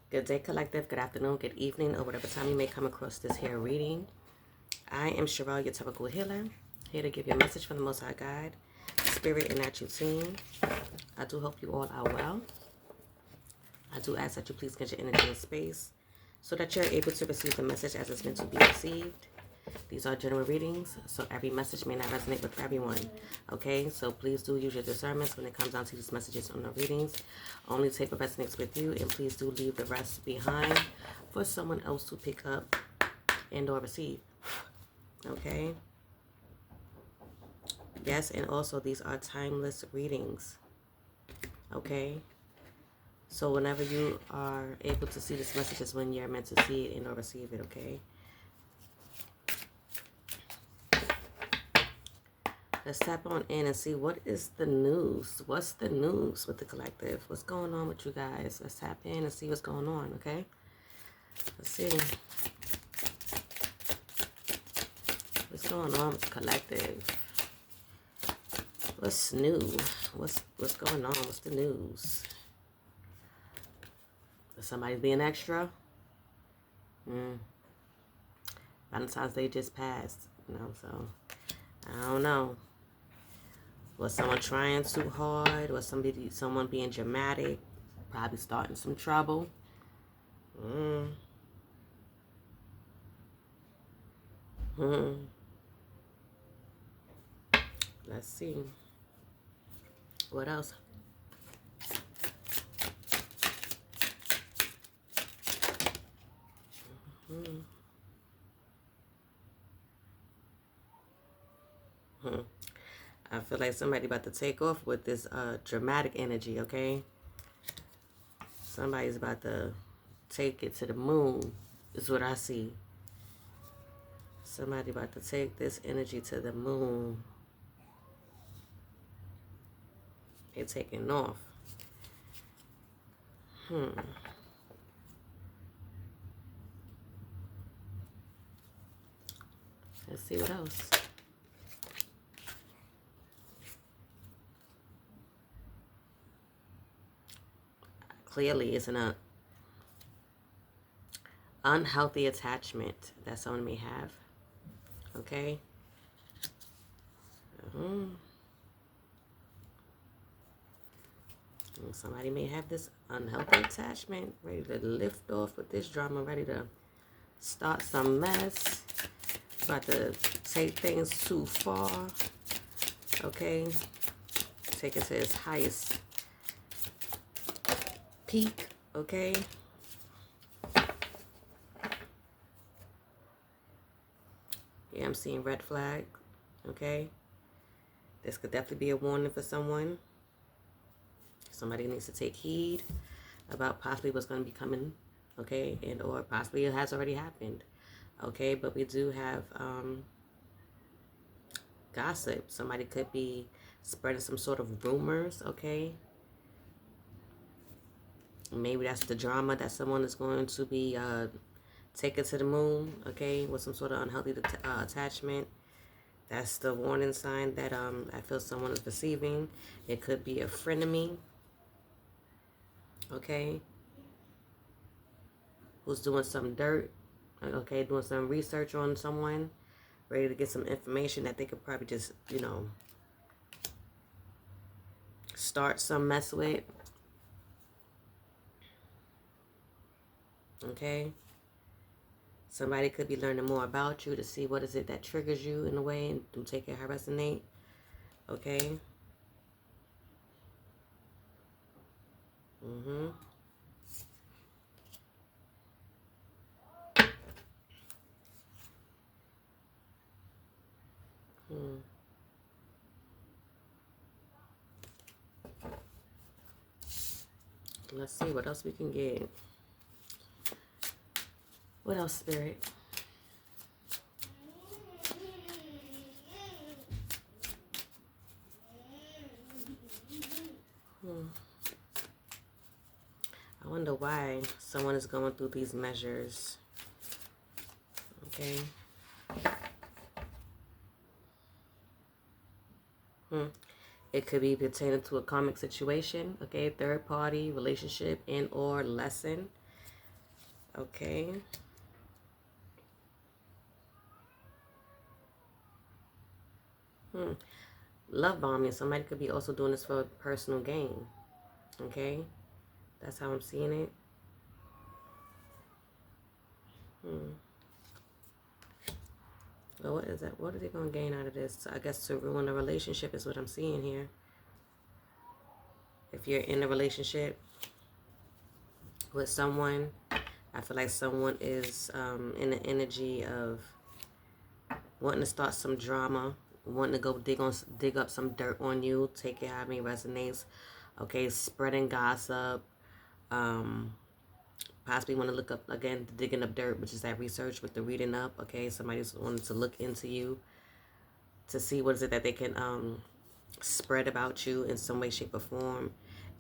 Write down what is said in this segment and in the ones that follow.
Good day, collective. Good afternoon, good evening, or whatever time you may come across this here reading. I am Sherelle, your typical healer, here to give you a message from the Most High God, Spirit, and natural team. I do hope you all are well. I do ask that you please get your energy in space so that you're able to receive the message as it's meant to be received. These are general readings, so every message may not resonate with everyone. Okay, so please do use your discernments when it comes down to these messages on the readings. Only take what resonates with you, and please do leave the rest behind for someone else to pick up and or receive. Okay. Yes, and also these are timeless readings. Okay. So whenever you are able to see this message is when you're meant to see it and or receive it. Okay. Let's tap on in and see what is the news. What's the news with the collective? What's going on with you guys? Let's tap in and see what's going on, okay? Let's see. What's going on with the collective? What's new? What's going on? What's the news? Is somebody being extra? Valentine's Day just passed, so I don't know. Was someone trying too hard? Was someone being dramatic? Probably starting some trouble. Let's see. What else? I feel like somebody about to take off with this dramatic energy, okay? Somebody's about to take it to the moon, is what I see. Somebody about to take this energy to the moon. They're taking off. Let's see what else. Clearly, it's an unhealthy attachment that someone may have. Okay? Somebody may have this unhealthy attachment, ready to lift off with this drama, ready to start some mess, about to take things too far. Okay? Take it to its highest peak, okay? Yeah, I'm seeing red flag, okay? This could definitely be a warning for someone. Somebody needs to take heed about possibly what's going to be coming, okay? And or possibly it has already happened, okay? But we do have gossip. Somebody could be spreading some sort of rumors, okay? Maybe that's the drama that someone is going to be taken to the moon, okay, with some sort of unhealthy attachment. That's the warning sign that I feel someone is receiving. It could be a frenemy, okay, who's doing some dirt, okay, doing some research on someone, ready to get some information that they could probably just, start some mess with, okay. Somebody could be learning more about you to see what is it that triggers you in a way and do take it how resonate, okay. Let's see what else we can get. What else, Spirit? I wonder why someone is going through these measures. Okay. It could be pertaining to a karmic situation, okay, third party, relationship, and or lesson, Okay. Love bombing. Somebody could be also doing this for personal gain. Okay. That's how I'm seeing it. Well, what is that? What are they going to gain out of this? I guess to ruin a relationship is what I'm seeing here. If you're in a relationship with someone, I feel like someone is in the energy of wanting to start some drama, wanting to go dig up some dirt on you. Take it how it resonates. Okay, spreading gossip. Possibly want to look up again, digging up dirt, which is that research with the reading up. Okay, somebody's wanting to look into you to see what is it that they can spread about you in some way, shape, or form,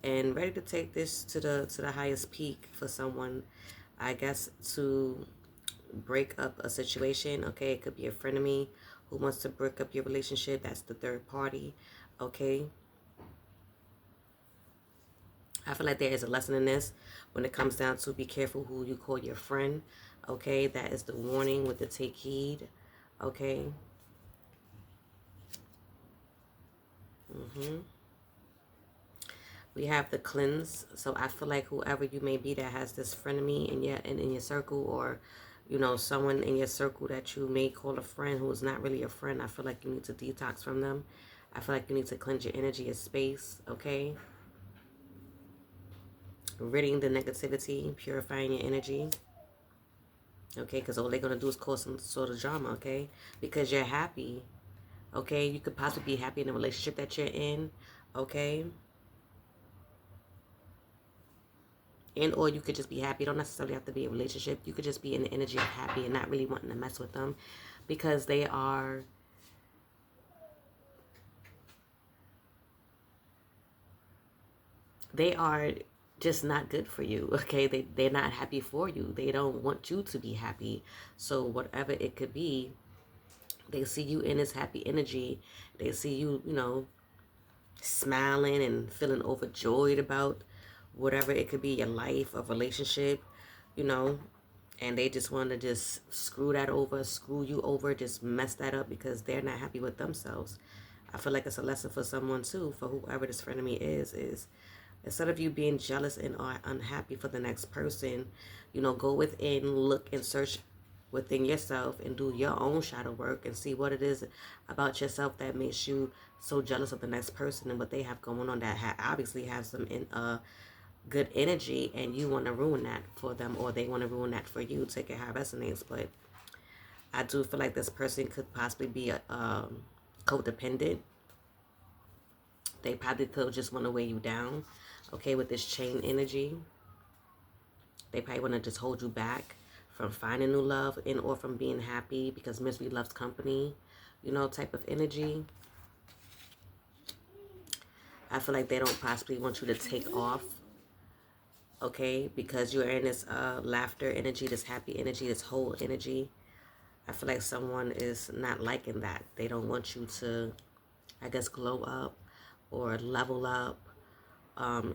and ready to take this to the highest peak for someone. I guess to break up a situation. Okay, it could be a frenemy who wants to break up your relationship. That's the third party. Okay, I feel like there is a lesson in this when it comes down to be careful who you call your friend. Okay, that is the warning with the take heed. Okay. We have the cleanse. So I feel like whoever you may be that has this frenemy in your circle, or you know, someone in your circle that you may call a friend who is not really a friend, I feel like you need to detox from them. I feel like you need to cleanse your energy, your space. Okay, ridding the negativity, purifying your energy. Okay, because all they're going to do is cause some sort of drama. Okay, because you're happy. Okay, you could possibly be happy in the relationship that you're in. Okay, and or you could just be happy. You don't necessarily have to be a relationship. You could just be in the energy of happy and not really wanting to mess with them, because they are just not good for you. Okay, they're not happy for you. They don't want you to be happy. So whatever it could be, they see you in this happy energy. They see you, you know, smiling and feeling overjoyed about whatever it could be, your life, a relationship, you know, and they just want to just screw that over, screw you over, just mess that up because they're not happy with themselves. I feel like it's a lesson for someone too, for whoever this frenemy is instead of you being jealous and unhappy for the next person, you know, go within, look and search within yourself and do your own shadow work and see what it is about yourself that makes you so jealous of the next person and what they have going on that obviously have some good energy, and you want to ruin that for them, or they want to ruin that for you. Take it how it resonates. But I do feel like this person could possibly be a codependent. They probably could just want to weigh you down. Okay, with this chain energy, they probably want to just hold you back from finding new love and or from being happy, because misery loves company, you know, type of energy. I feel like they don't possibly want you to take off, okay, because you're in this laughter energy, this happy energy, this whole energy. I feel like someone is not liking that. They don't want you to, I guess, glow up or level up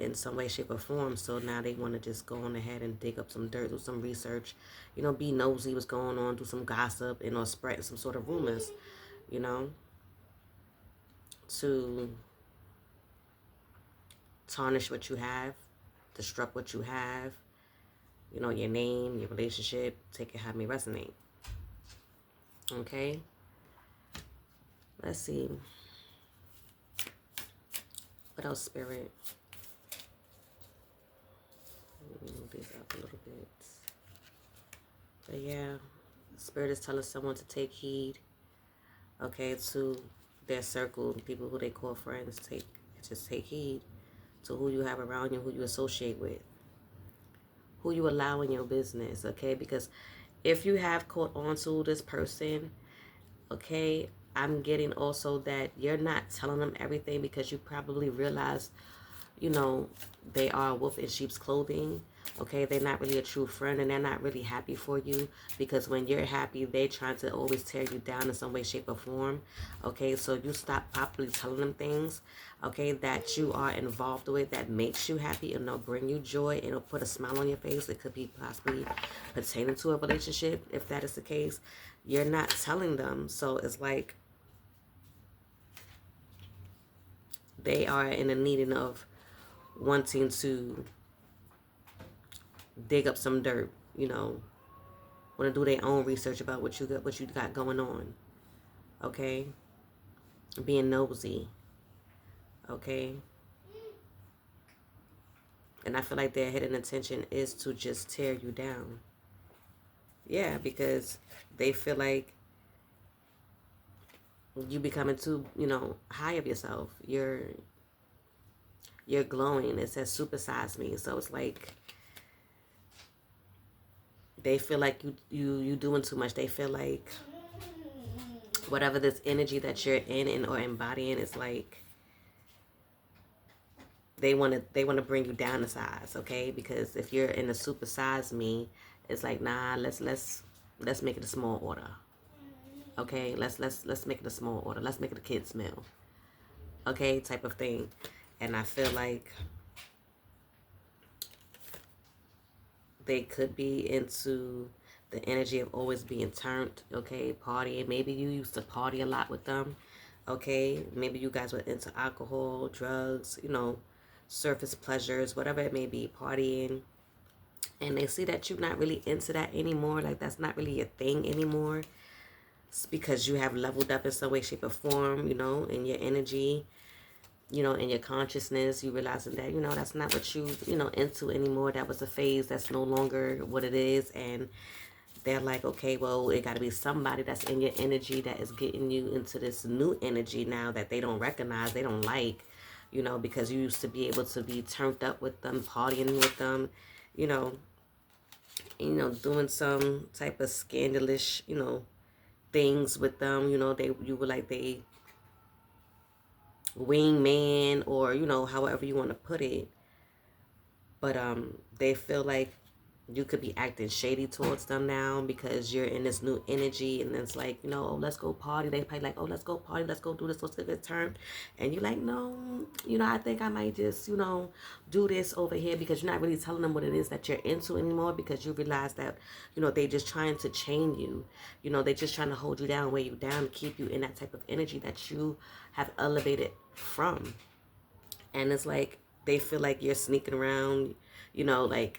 in some way, shape, or form. So now they want to just go on ahead and dig up some dirt, do some research, you know, be nosy what's going on, do some gossip, you know, spread some sort of rumors, you know, to tarnish what you have, disrupt what you have, you know, your name, your relationship. Take it how it may resonate. Okay, let's see. What else, Spirit? Move these up a little bit. But yeah, Spirit is telling someone to take heed, okay, to their circle, people who they call friends. Just take heed to who you have around you, who you associate with, who you allow in your business, okay? Because if you have caught on to this person, okay, I'm getting also that you're not telling them everything because you probably realize, you know, they are a wolf in sheep's clothing. Okay, they're not really a true friend, and they're not really happy for you, because when you're happy, they're trying to always tear you down in some way, shape, or form. Okay, so you stop properly telling them things, okay, that you are involved with, that makes you happy and it'll bring you joy and it'll put a smile on your face. It could be possibly pertaining to a relationship. If that is the case, you're not telling them. So it's like they are in the needing of wanting to dig up some dirt, want to do their own research about what you got going on. Okay, being nosy. Okay, and I feel like their hidden intention is to just tear you down. Yeah, because they feel like you becoming too, high of yourself. You're glowing. It says supersize me. So it's like they feel like you doing too much. They feel like whatever this energy that you're in and or embodying is like they want to bring you down a size, okay? Because if you're in a supersize me, it's like, nah, let's make it a small order. Okay, let's make it a small order. Let's make it a kid's meal. Okay, type of thing. And I feel like they could be into the energy of always being turned, okay, partying. Maybe you used to party a lot with them, okay? Maybe you guys were into alcohol, drugs, surface pleasures, whatever it may be, partying. And they see that you're not really into that anymore. Like, that's not really a thing anymore. It's because you have leveled up in some way, shape, or form, in your energy, in your consciousness. You realizing that, that's not what into anymore. That was a phase that's no longer what it is. And they're like, okay, well, it got to be somebody that's in your energy that is getting you into this new energy now that they don't recognize, they don't like, because you used to be able to be turned up with them, partying with them, you know, doing some type of scandalous, things with them. You were like they wingman, or, however you want to put it. But they feel like you could be acting shady towards them now because you're in this new energy, and it's like, oh, let's go party. They probably like, oh, let's go party, let's go do this, let's get it turned. And you're like, no, I think I might just, do this over here, because you're not really telling them what it is that you're into anymore, because you realize that, they just trying to chain you. They just trying to hold you down, weigh you down, to keep you in that type of energy that you have elevated from. And it's like they feel like you're sneaking around, like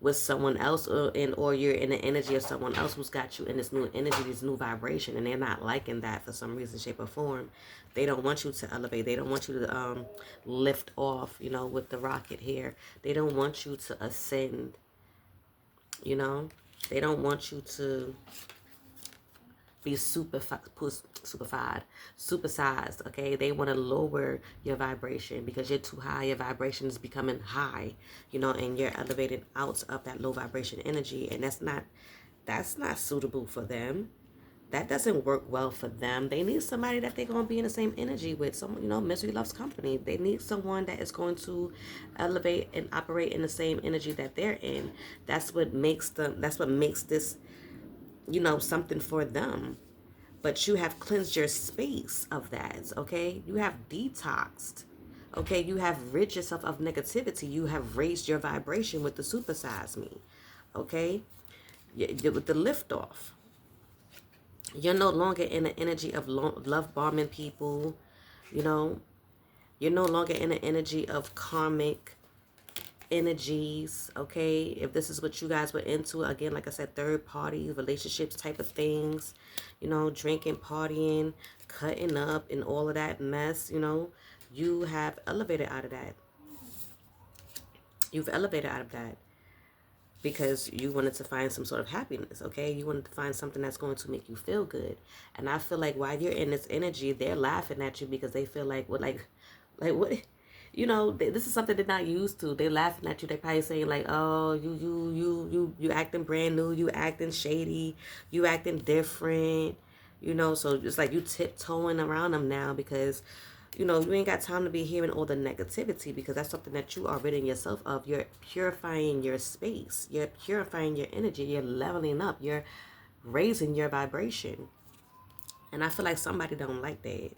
with someone else, or you're in the energy of someone else who's got you in this new energy, this new vibration, and they're not liking that for some reason, shape, or form. They don't want you to elevate. They don't want you to lift off, with the rocket here. They don't want you to ascend, They don't want you to be supersized, okay? They want to lower your vibration because you're too high. Your vibration is becoming high, and you're elevated out of that low vibration energy, and that's not suitable for them. That doesn't work well for them. They need somebody that they're going to be in the same energy with. Someone, misery loves company. They need someone that is going to elevate and operate in the same energy that they're in. That's what makes this something for them. But you have cleansed your space of that, okay? You have detoxed, okay? You have rid yourself of negativity. You have raised your vibration with the supersize me, okay? With the liftoff. You're no longer in the energy of love bombing people, You're no longer in the energy of karmic energies, okay? If this is what you guys were into, again, like I said, third party relationships type of things, drinking, partying, cutting up, and all of that mess, you have elevated out of that. You've elevated out of that because you wanted to find some sort of happiness, okay? You wanted to find something that's going to make you feel good. And I feel like while you're in this energy, they're laughing at you because they feel like, what? This is something they're not used to. They're laughing at you. They're probably saying like, oh, you acting brand new. You acting shady. You acting different. So it's like you tiptoeing around them now because You know, you ain't got time to be hearing all the negativity, because that's something that you are ridding yourself of. You're purifying your space. You're purifying your energy. You're leveling up. You're raising your vibration. And I feel like somebody don't like that.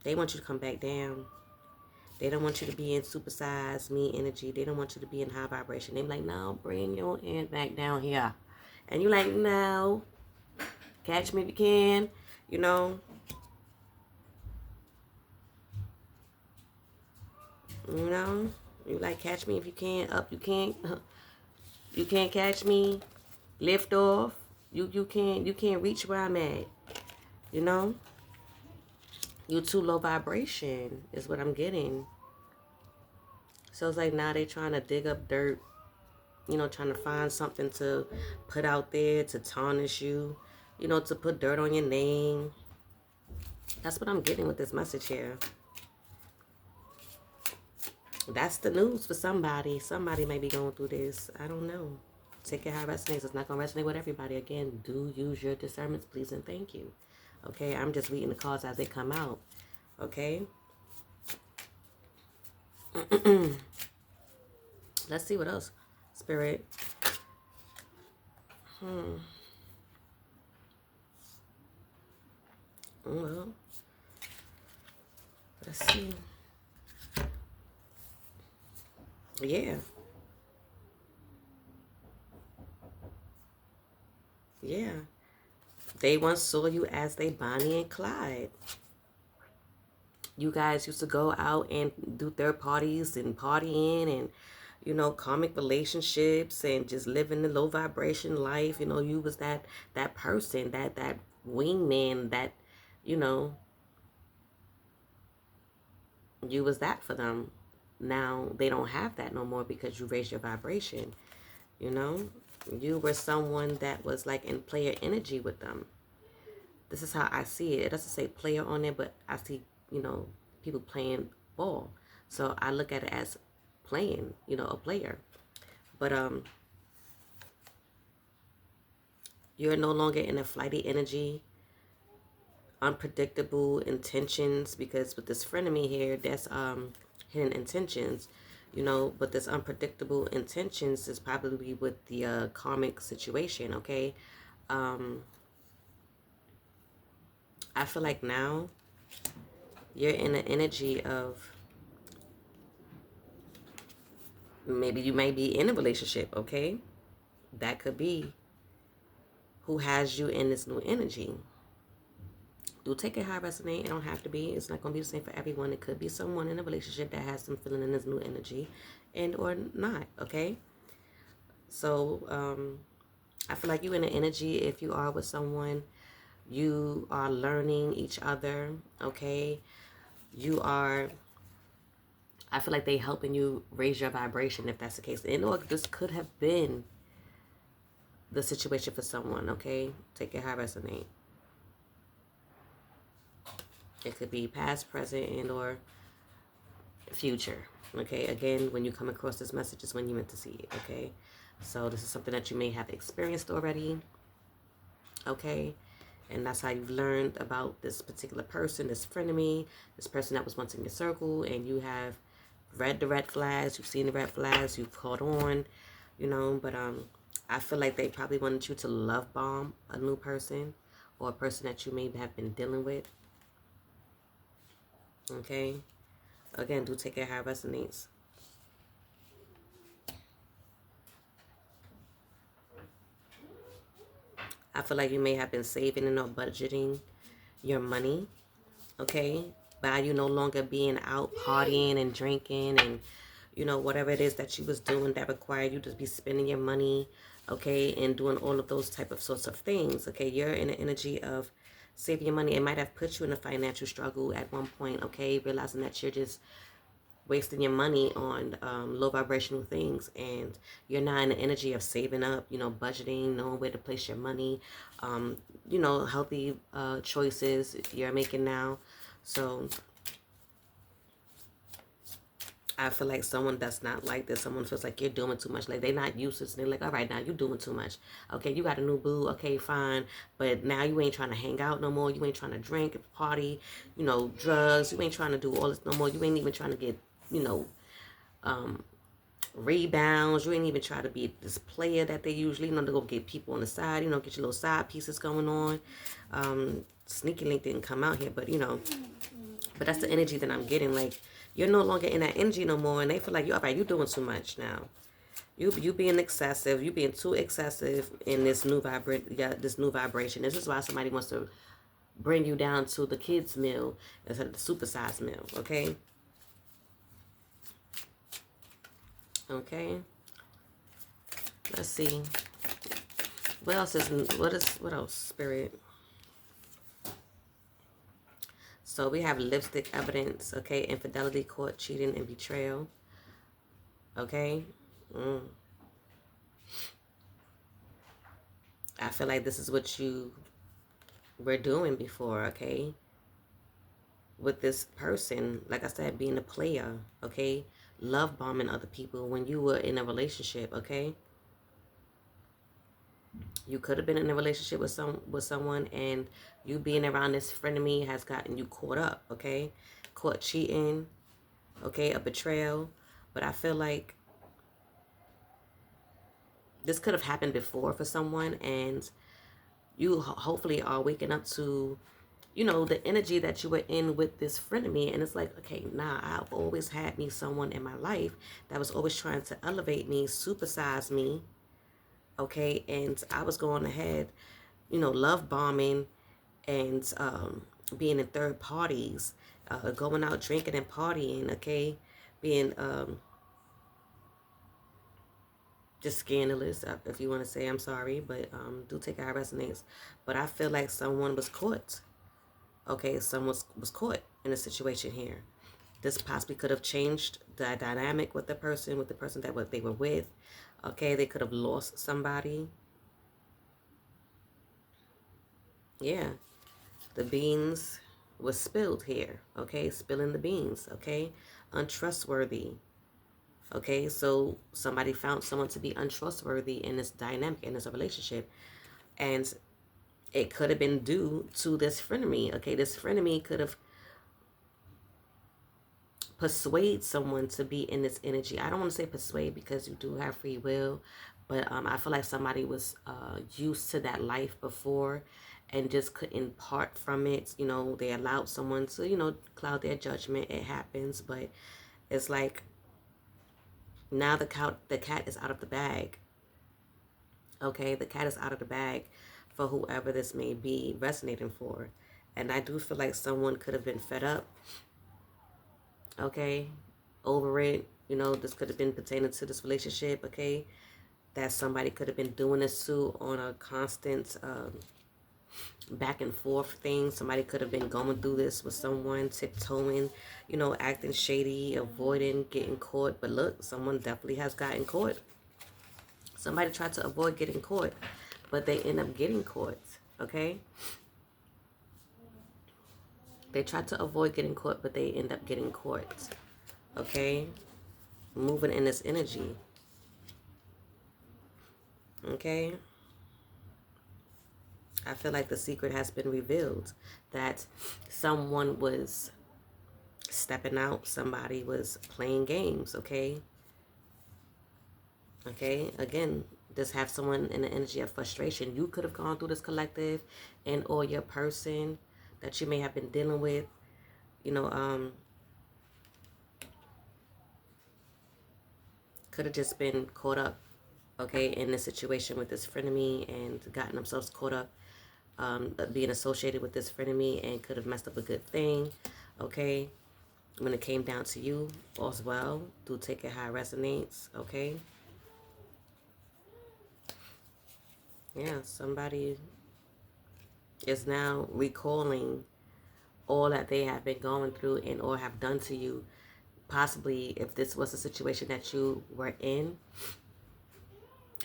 They want you to come back down. They don't want you to be in supersized me energy. They don't want you to be in high vibration. They be like, no, bring your end back down here. And you're like, no, catch me if you can, you know. You know, you like, catch me if you can. Up, you can't. You can't catch me. Lift off. You can't reach where I'm at. You know, you too low vibration is what I'm getting. So it's like now they trying to dig up dirt. You know, trying to find something to put out there to tarnish you. You know, to put dirt on your name. That's what I'm getting with this message here. That's the news for somebody. Somebody may be going through this. I don't know. Take it how it resonates. It's not going to resonate with everybody. Again, do use your discernments, please, and thank you. Okay, I'm just reading the cards as they come out. Okay. Let's see what else. Spirit. Well, let's see. Yeah. Yeah. They once saw you as they Bonnie and Clyde. You guys used to go out and do third parties and partying and, you know, karmic relationships and just living the low vibration life. You know, you was that person, that wingman, that, you know, you was that for them. Now they don't have that no more because you raised your vibration. You know, you were someone that was like in player energy with them. This is how I see it. It doesn't say player on it, but I see, you know, people playing ball. So I look at it as playing, you know, a player. But you're no longer in a flighty energy, unpredictable intentions, because with this frenemy here, that's hidden intentions, you know, but this unpredictable intentions is probably with the karmic situation, okay? I feel like now you're in an energy of, maybe you may be in a relationship, okay? That could be who has you in this new energy. Do take it how it resonates. It don't have to be. It's not going to be the same for everyone. It could be someone in a relationship that has them feeling in this new energy and or not, okay? So I feel like you're in an energy, if you are with someone, you are learning each other, okay? You are, I feel like they helping you raise your vibration, if that's the case. And or this could have been the situation for someone, okay? Take it how it resonates. It could be past, present, and or future, okay? Again, when you come across this message is when you meant to see it, okay? So this is something that you may have experienced already, okay? And that's how you've learned about this particular person, this frenemy, this person that was once in your circle, and you have read the red flags, you've seen the red flags, you've caught on, you know, but I feel like they probably wanted you to love bomb a new person or a person that you may have been dealing with, okay? Again, do take it how it resonates. I feel like you may have been saving and not budgeting your money, okay? By you no longer being out partying and drinking and, you know, whatever it is that you was doing that required you to be spending your money, okay? And doing all of those type of sorts of things, okay? You're in the energy of saving your money. It might have put you in a financial struggle at one point, okay? Realizing that you're just wasting your money on low vibrational things, and you're not in the energy of saving up, you know, budgeting, knowing where to place your money, you know, healthy choices you're making now. So I feel like someone that's not like this, someone feels like you're doing too much. Like, they're not used to this. They're like, all right, now you're doing too much. Okay, you got a new boo. Okay, fine. But now you ain't trying to hang out no more. You ain't trying to drink, party, drugs. You ain't trying to do all this no more. You ain't even trying to get, rebounds. You ain't even try to be this player that they usually, to go get people on the side, get your little side pieces going on. Sneaky Link didn't come out here, but, but that's the energy that I'm getting. Like, you're no longer in that energy no more, and they feel like, all right, you're doing too much now. You being excessive. You being too excessive in this new vibration. This is why somebody wants to bring you down to the kids' meal instead of the supersized meal. Okay. Okay. Let's see. What else what else, Spirit? So we have lipstick evidence, okay? Infidelity, court, cheating, and betrayal. Okay? I feel like this is what you were doing before, okay? With this person, like I said, being a player, okay? Love bombing other people when you were in a relationship, okay? You could have been in a relationship with someone, and you being around this frenemy has gotten you caught up, okay? Caught cheating, okay? A betrayal. But I feel like this could have happened before for someone, and you hopefully are waking up to, the energy that you were in with this frenemy. And it's like, okay, nah, I've always had me someone in my life that was always trying to elevate me, supersize me, okay? And I was going ahead, love bombing and being in third parties, going out drinking and partying, okay? Being just scandalous, if you want to say. I'm sorry, but do take how it resonates. But I feel like someone was caught. Okay, someone was caught in a situation here. This possibly could have changed the dynamic with the person that they were with. Okay, they could have lost somebody. Yeah, the beans was spilled here. Okay, spilling the beans. Okay, untrustworthy. Okay, so somebody found someone to be untrustworthy in this dynamic, in this relationship. And it could have been due to this frenemy. Okay, this frenemy could have persuade someone to be in this energy. I don't want to say persuade because you do have free will, but I feel like somebody was used to that life before and just couldn't part from it. They allowed someone to, cloud their judgment. It happens, but it's like now the cat is out of the bag. Okay, the cat is out of the bag for whoever this may be resonating for. And I do feel like someone could have been fed up. Okay, over it. This could have been pertaining to this relationship. Okay, that somebody could have been doing this to on a constant back and forth thing. Somebody could have been going through this with someone, tiptoeing, acting shady, avoiding getting caught. But look, someone definitely has gotten caught. Somebody tried to avoid getting caught, but they end up getting caught. Okay, they tried to avoid getting caught, but they end up getting caught. Okay, moving in this energy. Okay, I feel like the secret has been revealed, that someone was stepping out, somebody was playing games. Okay, again, just have someone in the energy of frustration. You could have gone through this collective, and or your person that you may have been dealing with, could have just been caught up, okay, in this situation with this frenemy and gotten themselves caught up being associated with this frenemy and could have messed up a good thing, okay? When it came down to you as well, do take it how it resonates, okay? Yeah, somebody is now recalling all that they have been going through and or have done to you. Possibly if this was a situation that you were in,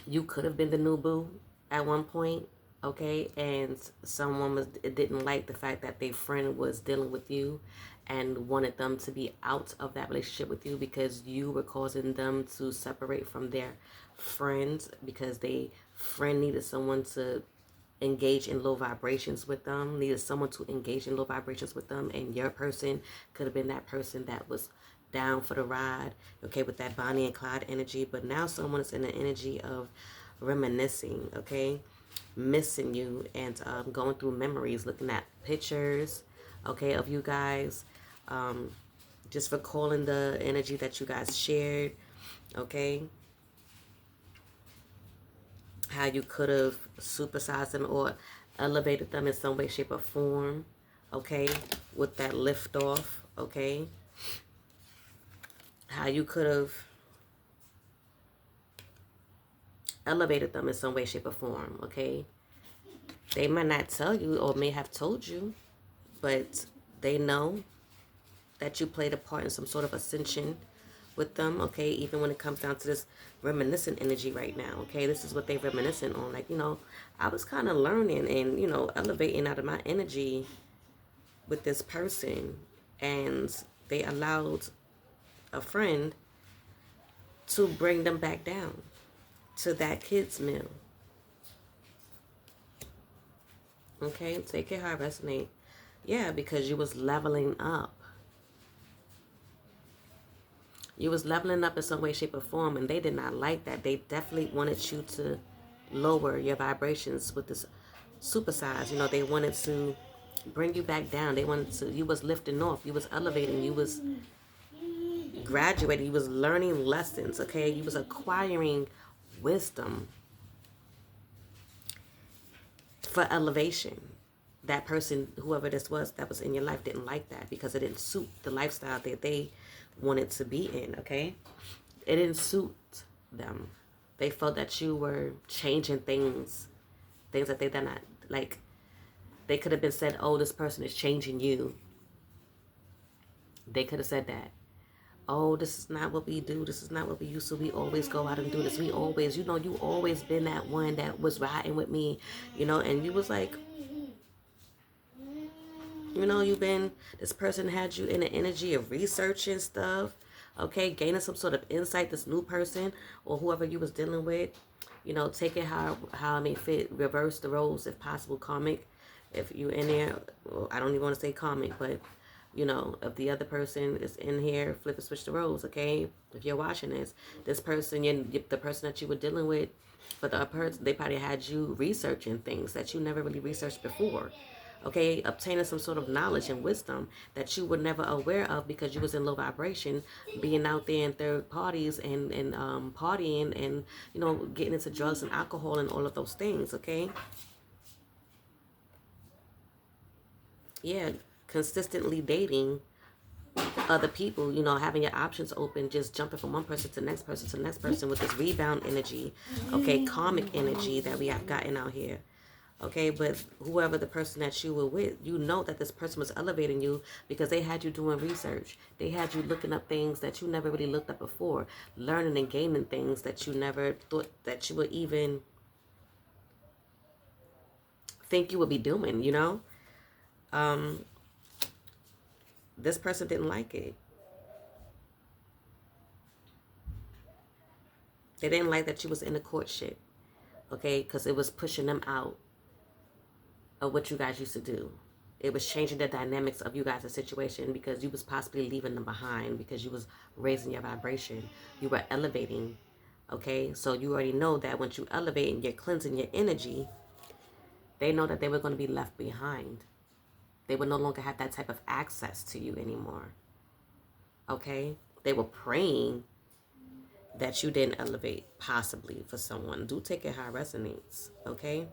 you could have been the new boo at one point. okay, and someone didn't like the fact that their friend was dealing with you and wanted them to be out of that relationship with you because you were causing them to separate from their friends because they friend needed someone to engage in low vibrations with them, needed someone to engage in low vibrations with them, and your person could have been that person that was down for the ride, okay, with that Bonnie and Clyde energy. But now someone is in the energy of reminiscing, okay, missing you, and going through memories, looking at pictures, okay, of you guys, just recalling the energy that you guys shared, okay, how you could have supersized them or elevated them in some way, shape, or form, okay, with that lift off, okay, how you could have elevated them in some way, shape, or form, okay. They might not tell you or may have told you, but they know that you played a part in some sort of ascension with them, okay, even when it comes down to this reminiscent energy right now, okay, this is what they reminiscent on, like, I was kind of learning and, elevating out of my energy with this person, and they allowed a friend to bring them back down to that kids meal, okay, take it how it resonate, yeah, because you was leveling up. You was leveling up in some way, shape, or form, and they did not like that. They definitely wanted you to lower your vibrations with this supersize. They wanted to bring you back down. They wanted to, you was lifting off. You was elevating. You was graduating. You was learning lessons, okay? You was acquiring wisdom for elevation. That person, whoever this was that was in your life, didn't like that because it didn't suit the lifestyle that they wanted to be in, okay? It didn't suit them. They felt that you were changing things that they did not, like, they could have been said, oh, this person is changing you. They could have said that. Oh, this is not what we do. This is not what we used to. We always go out and do this. We always, you always been that one that was riding with me, and you was like, you've been, this person had you in the energy of researching stuff, okay, gaining some sort of insight, this new person or whoever you was dealing with, take it how it may fit, reverse the roles if possible, karmic, if you in there, well, I don't even want to say karmic, but, if the other person is in here, flip and switch the roles, okay, if you're watching this person, the person that you were dealing with, for the person, they probably had you researching things that you never really researched before, okay, obtaining some sort of knowledge and wisdom that you were never aware of because you was in low vibration, being out there in third parties and partying and, getting into drugs and alcohol and all of those things, okay? Yeah, consistently dating other people, having your options open, just jumping from one person to the next person to the next person with this rebound energy, okay, karmic energy that we have gotten out here. Okay, but whoever the person that you were with, that this person was elevating you because they had you doing research. They had you looking up things that you never really looked up before, learning and gaining things that you never thought that you would even think you would be doing, This person didn't like it. They didn't like that you was in the courtship, okay, because it was pushing them out of what you guys used to do. It was changing the dynamics of you guys' situation because you was possibly leaving them behind because you was raising your vibration. You were elevating, okay? So you already know that once you elevate and you're cleansing your energy, they know that they were going to be left behind. They would no longer have that type of access to you anymore, okay? They were praying that you didn't elevate possibly for someone. Do take it how it resonates, okay?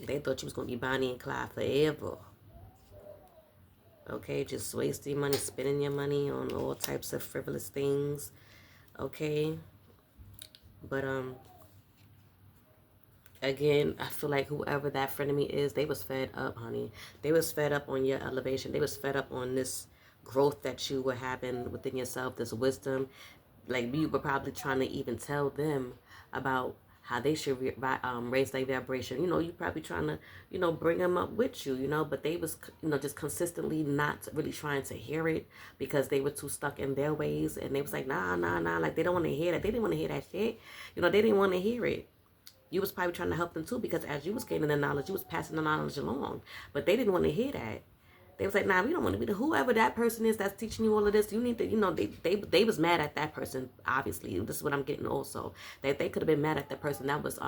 They thought you was going to be Bonnie and Clyde forever. Okay, just wasting money, spending your money on all types of frivolous things. Okay. But again, I feel like whoever that frenemy is, they was fed up, honey. They was fed up on your elevation. They was fed up on this growth that you were having within yourself, this wisdom. Like, you were probably trying to even tell them about how they should raise their vibration. You know, you probably trying to, you know, bring them up with you, you know, but they was, you know, just consistently not really trying to hear it because they were too stuck in their ways. And they was like, nah, nah, nah, like they don't want to hear that. They didn't want to hear that shit. You know, they didn't want to hear it. You was probably trying to help them too, because as you was gaining the knowledge, you was passing the knowledge along. But they didn't want to hear that. They was like, nah, we don't want to be the whoever that person is that's teaching you all of this. You need to, you know, they was mad at that person. Obviously, this is what I'm getting also. That they could have been mad at the person that was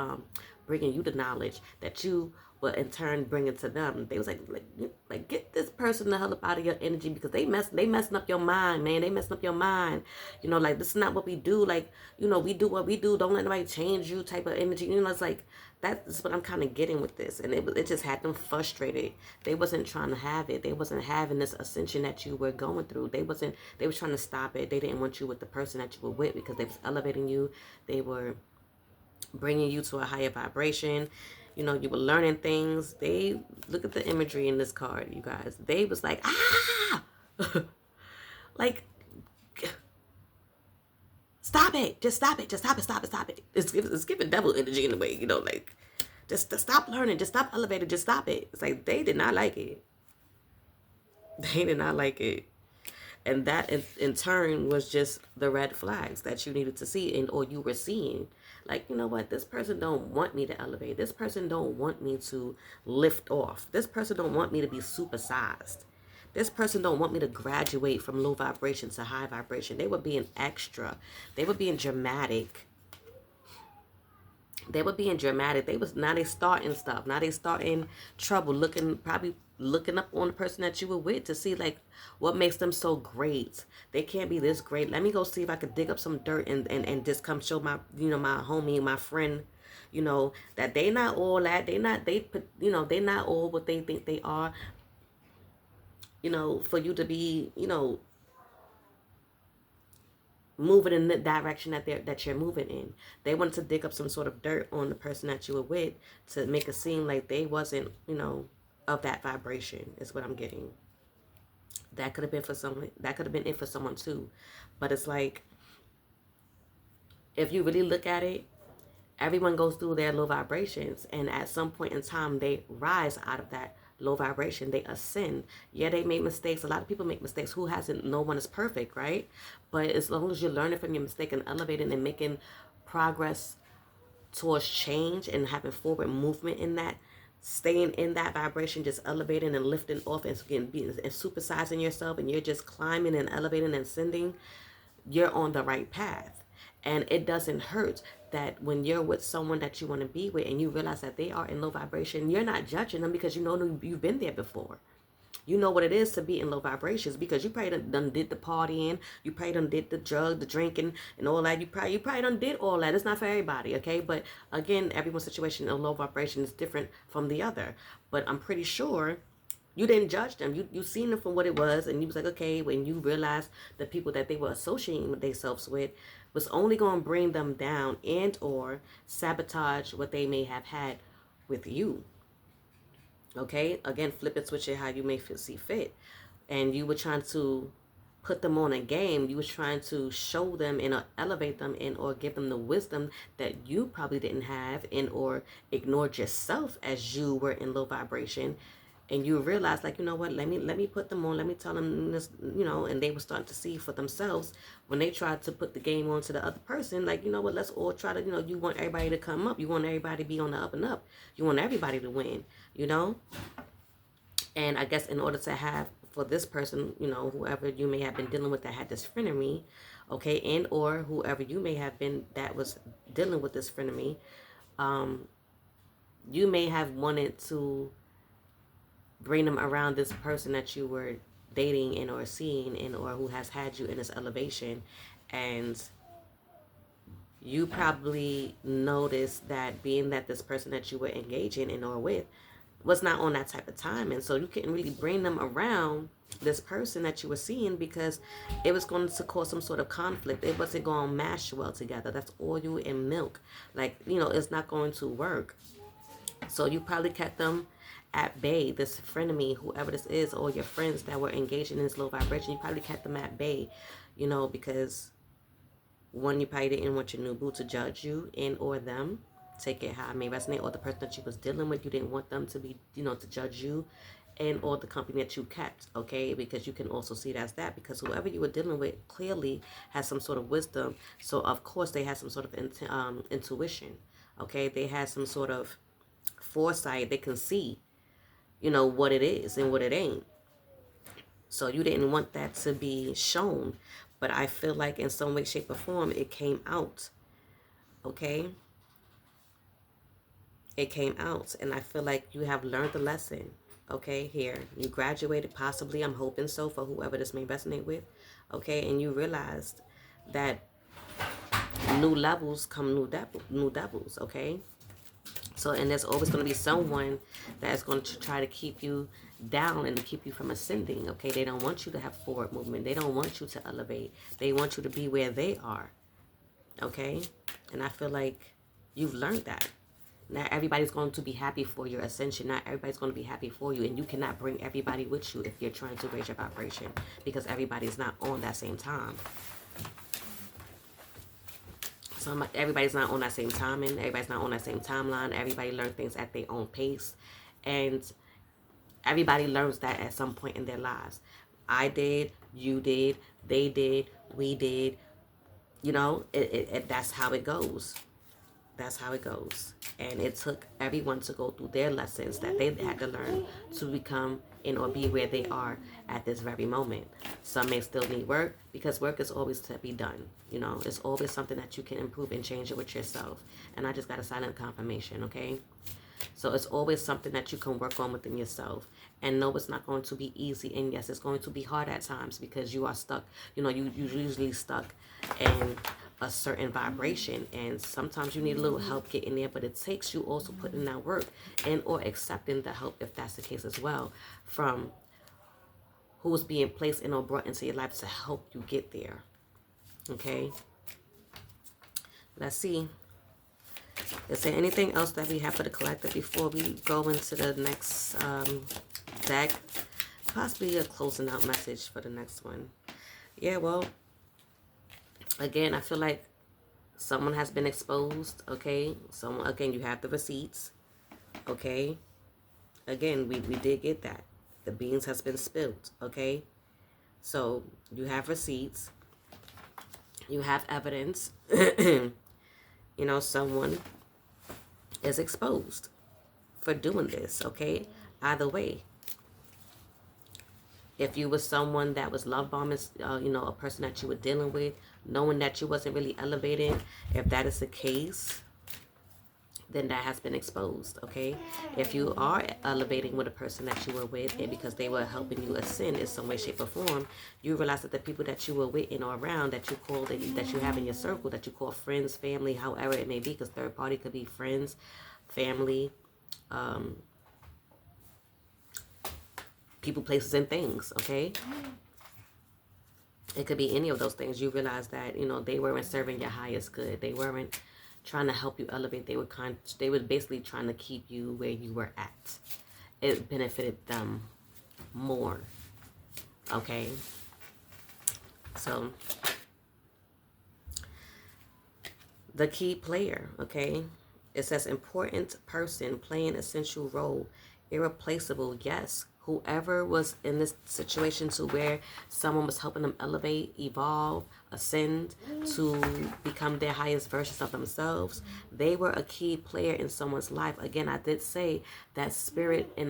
bringing you the knowledge that you will in turn bring it to them. They was like get this person the hell up out of your energy, because they messing up your mind, man. They messing up your mind. You know, like, this is not what we do. Like, you know, we do what we do. Don't let nobody change you type of energy. You know, it's like, that's what I'm kind of getting with this. And it just had them frustrated. They wasn't trying to have it. They wasn't having this ascension that you were going through. They were trying to stop it. They didn't want you with the person that you were with, because they was elevating you. They were bringing you to a higher vibration. You know, you were learning things. They, look at the imagery in this card, you guys. They was like, ah! Like, stop it. Just stop it. Just stop it. Stop it. Stop it. It's giving devil energy in a way, you know, like, just stop learning. Just stop elevating. Just stop it. It's like, they did not like it. They did not like it. And that in turn was just the red flags that you needed to see, or you were seeing. Like, you know what? This person don't want me to elevate. This person don't want me to lift off. This person don't want me to be supersized. This person don't want me to graduate from low vibration to high vibration. They were being extra. They were being dramatic. They were being dramatic. Now they starting stuff. Now they starting trouble, probably looking up on the person that you were with to see, like, what makes them so great. They can't be this great. Let me go see if I could dig up some dirt and just come show my, you know, my homie, my friend, you know, that they not all that. They not all what they think they are. You know, for you to be, you know, moving in the direction that you're moving in. They wanted to dig up some sort of dirt on the person that you were with to make it seem like they wasn't, you know, of that vibration, is what I'm getting. That could have been for someone. That could have been it for someone too. But it's like, if you really look at it, everyone goes through their low vibrations, and at some point in time, they rise out of that low vibration. They ascend. Yeah, they make mistakes. A lot of people make mistakes. Who hasn't? No one is perfect, right? But as long as you're learning from your mistake and elevating and making progress towards change and having forward movement in that, staying in that vibration, just elevating and lifting off and supersizing yourself, and you're just climbing and elevating and ascending, you're on the right path. And it doesn't hurt that when you're with someone that you want to be with and you realize that they are in low vibration, you're not judging them, because you know you've been there before. You know what it is to be in low vibrations, because you probably done did the partying, you probably done did the drug, the drinking, and all that. You probably done did all that. It's not for everybody, okay? But again, everyone's situation in low vibration is different from the other. But I'm pretty sure you didn't judge them. You seen them for what it was, and you was like, okay, when you realized the people that they were associating themselves with was only going to bring them down and or sabotage what they may have had with you. Okay, again, flip it, switch it how you may see fit. And you were trying to put them on a game. You were trying to show them and elevate them and or give them the wisdom that you probably didn't have, and or ignored yourself as you were in low vibration. And you realize, like, you know what, let me put them on, let me tell them this, you know, and they were starting to see for themselves when they tried to put the game on to the other person, like, you know what, let's all try to, you know, you want everybody to come up. You want everybody to be on the up and up. You want everybody to win, you know? And I guess in order to have, for this person, you know, whoever you may have been dealing with that had this frenemy, okay, and or whoever you may have been that was dealing with this frenemy, you may have wanted to bring them around this person that you were dating and or seeing and or who has had you in this elevation, and you probably noticed that being that this person that you were engaging in or with was not on that type of time, and so you couldn't really bring them around this person that you were seeing because it was going to cause some sort of conflict. It wasn't going to mash well together. That's oil and milk. Like, you know, it's not going to work. So you probably kept them at bay, this frenemy, whoever this is, or your friends that were engaging in this low vibration, you probably kept them at bay, you know, because one, you probably didn't want your new boo to judge you and or them, take it how it may resonate, or the person that you was dealing with, you didn't want them to be, to judge you, and or the company that you kept, okay? Because you can also see it as that, because whoever you were dealing with clearly has some sort of wisdom. So of course they had some sort of intuition, okay? They had some sort of foresight. They can see, what it is and what it ain't. So you didn't want that to be shown, but I feel like in some way, shape, or form it came out, okay? It came out, and I feel like you have learned the lesson. Okay, here you graduated, possibly, I'm hoping so, for whoever this may resonate with. Okay, and you realized that new levels come new devils. Okay, so, and there's always going to be someone that's going to try to keep you down and to keep you from ascending. Okay, they don't want you to have forward movement. They don't want you to elevate. They want you to be where they are. Okay, and I feel like you've learned that. Not everybody's going to be happy for your ascension. Not everybody's going to be happy for you. And you cannot bring everybody with you if you're trying to raise your vibration, because everybody's not on that same time. So everybody's not on that same timing. Everybody's not on that same timeline. Everybody learns things at their own pace. And everybody learns that at some point in their lives. I did, you did, they did, we did. That's how it goes. That's how it goes. And it took everyone to go through their lessons that they had to learn to become or be where they are at this very moment. Some may still need work, because work is always to be done. It's always something that you can improve and change it with yourself. And I just got a silent confirmation, okay? So it's always something that you can work on within yourself. And no, it's not going to be easy. And yes, it's going to be hard at times, because you are stuck. You're usually stuck in a certain vibration, and sometimes you need a little help getting there, but it takes you also putting that work and or accepting the help, if that's the case as well, from who's being placed in or brought into your life to help you get there. Okay, let's see, is there anything else that we have for the collective before we go into the next deck? Possibly a closing out message for the next one. Yeah, well, again, I feel like someone has been exposed, okay? Again, you have the receipts, okay? Again, we did get that. The beans has been spilled, okay? So, you have receipts. You have evidence. Someone is exposed for doing this, okay? Either way. If you were someone that was love bombing, a person that you were dealing with, knowing that you wasn't really elevating, if that is the case, then that has been exposed, okay? If you are elevating with a person that you were with, and because they were helping you ascend in some way, shape, or form, you realize that the people that you were with and or around, that you call, that you have in your circle, that you call friends, family, however it may be, because third party could be friends, family, people, places, and things, okay? It could be any of those things. You realize that, they weren't serving your highest good. They weren't trying to help you elevate. They were basically trying to keep you where you were at. It benefited them more, okay? So, the key player, okay? It says important person playing essential role, irreplaceable, yes. Whoever was in this situation to where someone was helping them elevate, evolve, ascend to become their highest versions of themselves, they were a key player in someone's life. Again, I did say that spirit and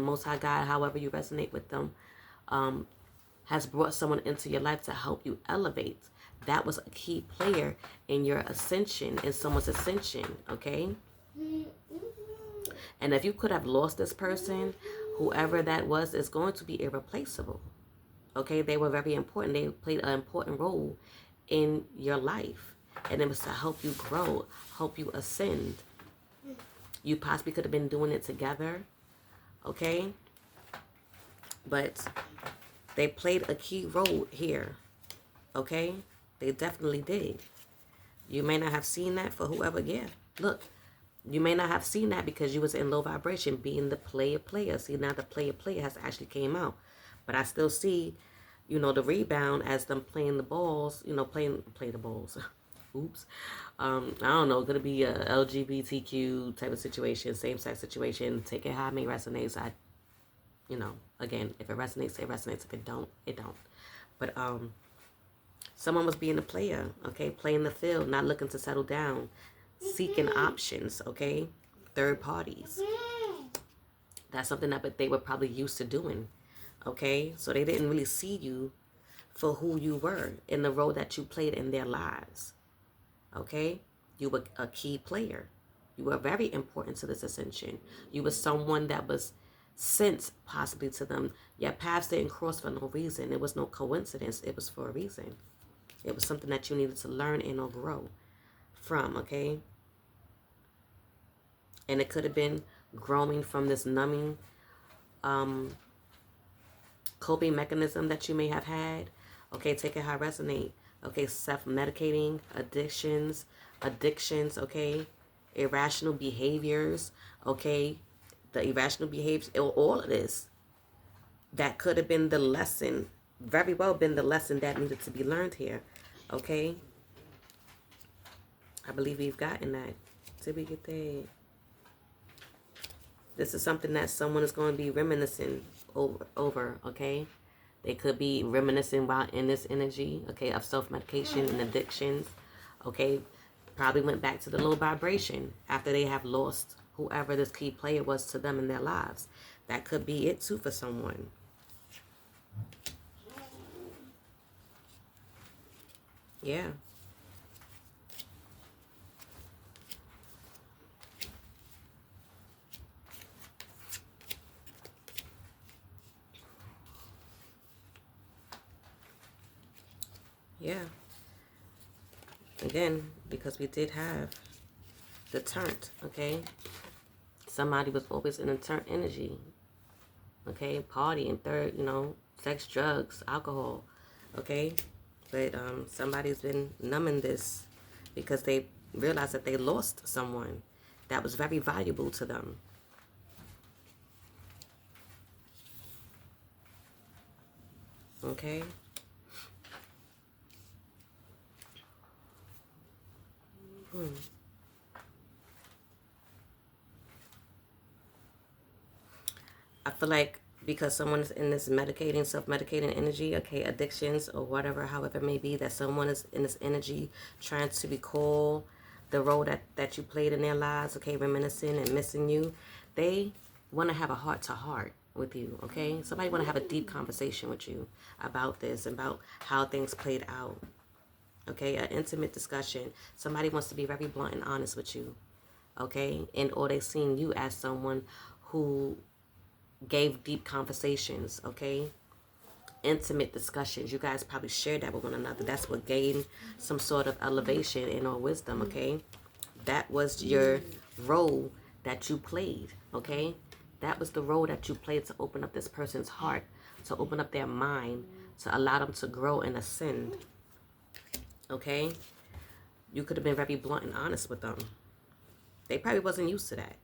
Most High God, however you resonate with them, has brought someone into your life to help you elevate. That was a key player in your ascension, in someone's ascension, okay? And if you could have lost this person, whoever that was is going to be irreplaceable. Okay, they were very important. They played an important role in your life. And it was to help you grow, help you ascend. You possibly could have been doing it together. Okay? But they played a key role here. Okay? They definitely did. You may not have seen that for whoever, yeah. Look. You may not have seen that because you was in low vibration, being the player. See, now the player has actually came out. But I still see, the rebound as them playing the balls, play the balls. oops. I don't know, could it be a LGBTQ type of situation, same-sex situation? Take it how it may resonate. Again, if it resonates, it resonates. If it don't, it don't. But someone was being a player, okay? Playing the field, not looking to settle down, seeking options, okay? Third parties. That's something that they were probably used to doing, okay? So they didn't really see you for who you were in the role that you played in their lives, okay? You were a key player. You were very important to this ascension. You were someone that was sent possibly to them. Your paths didn't cross for no reason. It was no coincidence. It was for a reason. It was something that you needed to learn and or grow from, okay? And it could have been growing from this numbing coping mechanism that you may have had. Okay, take it how it resonate. Okay, self-medicating, addictions, okay? Irrational behaviors, okay? The irrational behaviors, all of this. That could have been the lesson, very well been the lesson that needed to be learned here, okay? I believe we've gotten that. Did we get that? This is something that someone is going to be reminiscing over, okay? They could be reminiscing while in this energy, okay, of self-medication and addictions, okay? Probably went back to the low vibration after they have lost whoever this key player was to them in their lives. That could be it too for someone. Yeah. Yeah. Again, because we did have the turnt, okay? Somebody was always in a turnt energy, okay? Partying, sex, drugs, alcohol, okay? But somebody's been numbing this because they realized that they lost someone that was very valuable to them. Okay? I feel like because someone is in this medicating, self-medicating energy, okay, addictions or whatever, however it may be, that someone is in this energy trying to recall the role that you played in their lives, okay, reminiscing and missing you, they want to have a heart-to-heart with you, okay? Somebody want to have a deep conversation with you about this, about how things played out, okay? An intimate discussion. Somebody wants to be very blunt and honest with you, okay? And or they seeing you as someone who gave deep conversations, okay? Intimate discussions. You guys probably shared that with one another. That's what gained some sort of elevation and or wisdom, okay? That was your role that you played, okay? That was the role that you played to open up this person's heart, to open up their mind, to allow them to grow and ascend, okay? You could have been very blunt and honest with them. They probably wasn't used to that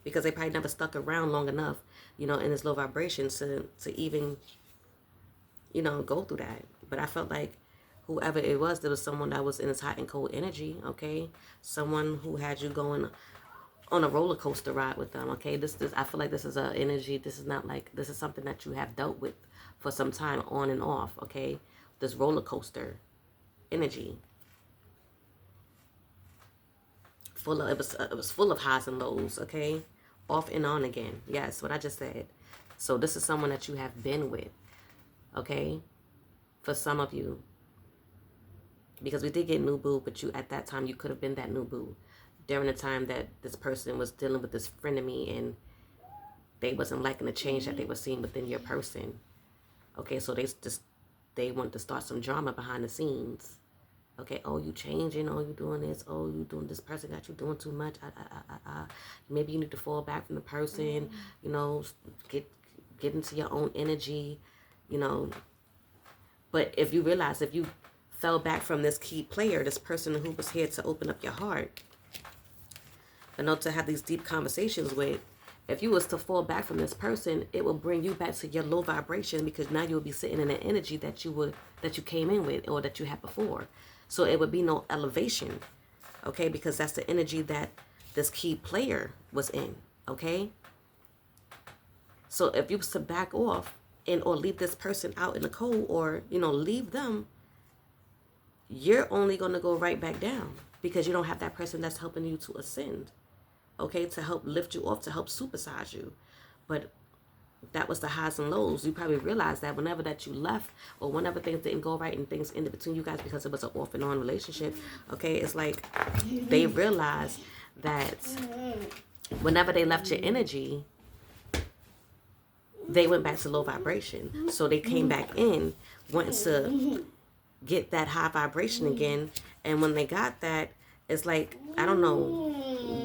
because they probably never stuck around long enough, in this low vibration to even, go through that. But I felt like whoever it was, there was someone that was in this hot and cold energy, okay? Someone who had you going on a roller coaster ride with them, okay? This I feel like this is a energy. This is not like, this is something that you have dealt with for some time on and off, okay? This roller coaster energy. It was full of highs and lows, okay? Off and on again. Yes, what I just said. So this is someone that you have been with, okay? For some of you. Because we did get new boo, but you at that time, you could have been that new boo. During the time that this person was dealing with this frenemy and they wasn't liking the change that they were seeing within your person. Okay, so they want to start some drama behind the scenes. Okay, oh, you changing, oh, you doing this, oh, you doing, this person got you doing too much, maybe you need to fall back from the person, get into your own energy, but if you realize, if you fell back from this key player, this person who was here to open up your heart, to have these deep conversations with, if you was to fall back from this person, it will bring you back to your low vibration because now you'll be sitting in an energy that you came in with or that you had before. So it would be no elevation, okay? Because that's the energy that this key player was in, okay? So if you was to back off and or leave this person out in the cold, or, you know, leave them, you're only going to go right back down because you don't have that person that's helping you to ascend, okay, to help lift you off, to help supersize you. But that was the highs and lows. You probably realized that whenever that you left, or whenever things didn't go right and things ended between you guys because it was an off and on relationship, okay, it's like they realized that whenever they left your energy, they went back to low vibration. So they came back in, wanting to get that high vibration again. And when they got that, it's like, I don't know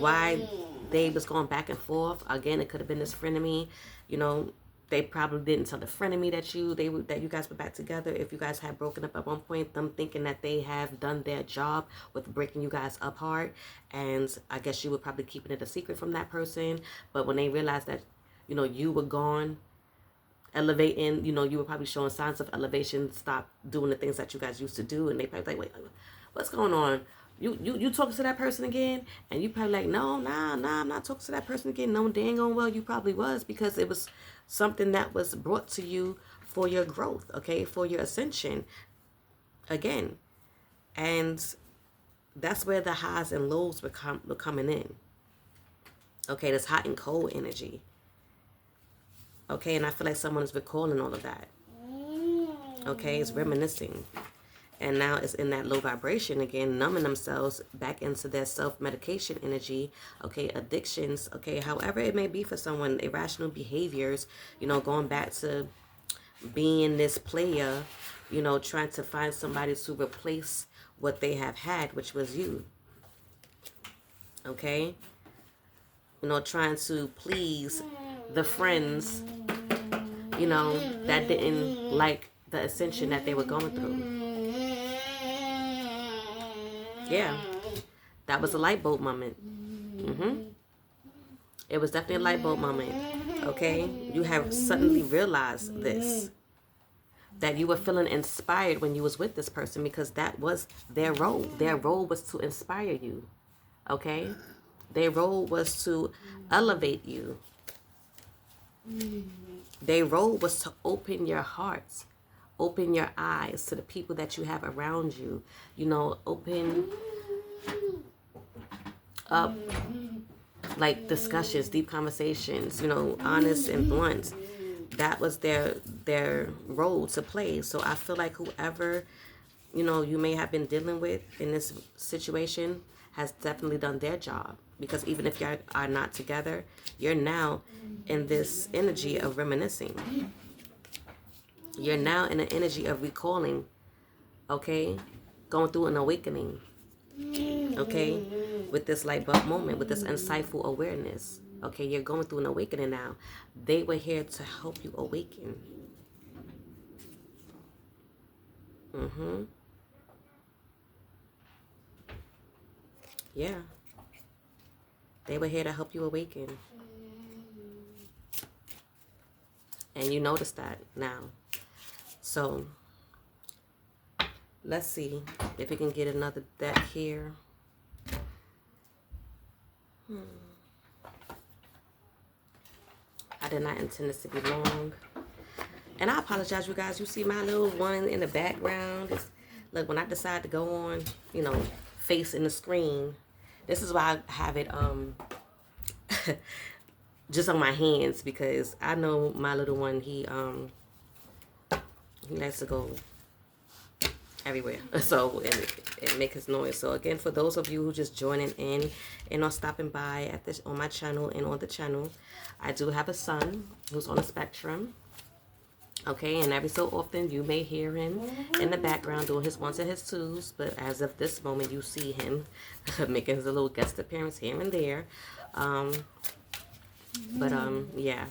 why they was going back and forth. Again, it could have been this frenemy. You know, they probably didn't tell the frenemy that you guys were back together. If you guys had broken up at one point, them thinking that they have done their job with breaking you guys apart. And I guess you were probably keeping it a secret from that person. But when they realized that, you know, you were gone, elevating, you know, you were probably showing signs of elevation, stop doing the things that you guys used to do, and they probably like, wait, what's going on? You talking to that person again? And you probably like, nah, I'm not talking to that person again. No, dang on well, you probably was, because it was something that was brought to you for your growth, okay, for your ascension again. And that's where the highs and lows were coming in, okay, this hot and cold energy. Okay, and I feel like someone is recalling all of that. Okay, it's reminiscing. And now it's in that low vibration again, numbing themselves back into their self-medication energy. Okay, addictions. Okay, however it may be for someone, irrational behaviors, you know, going back to being this player, you know, trying to find somebody to replace what they have had, which was you. Okay? You know, trying to please the friends, you know, that didn't like the ascension that they were going through. Yeah, that was a light bulb moment. It was definitely a light bulb moment, okay? You have suddenly realized this, that you were feeling inspired when you was with this person, because that was their role. Their role was to inspire you, okay? Their role was to elevate you. Their role was to open your hearts, open your eyes to the people that you have around you. You know, open up like discussions, deep conversations, you know, honest and blunt. That was their role to play. So I feel like whoever, you know, you may have been dealing with in this situation has definitely done their job. Because even if you are not together, you're now in this energy of reminiscing. You're now in an energy of recalling, okay? Going through an awakening, okay? With this light bulb moment, with this insightful awareness. Okay, you're going through an awakening now. They were here to help you awaken. Yeah. They were here to help you awaken. And you notice that now. So, let's see if we can get another deck here. I did not intend this to be long. And I apologize, you guys. You see my little one in the background. Look, when I decide to go on, you know, facing the screen, this is why I have it just on my hands, because I know my little one, he likes to go everywhere. So, and make his noise. So again, for those of you who just joining in and are stopping by at this on my channel and on the channel, I do have a son who's on the spectrum. Okay, and every so often you may hear him in the background doing his ones and his twos, but as of this moment, you see him making his little guest appearance here and there. Yeah,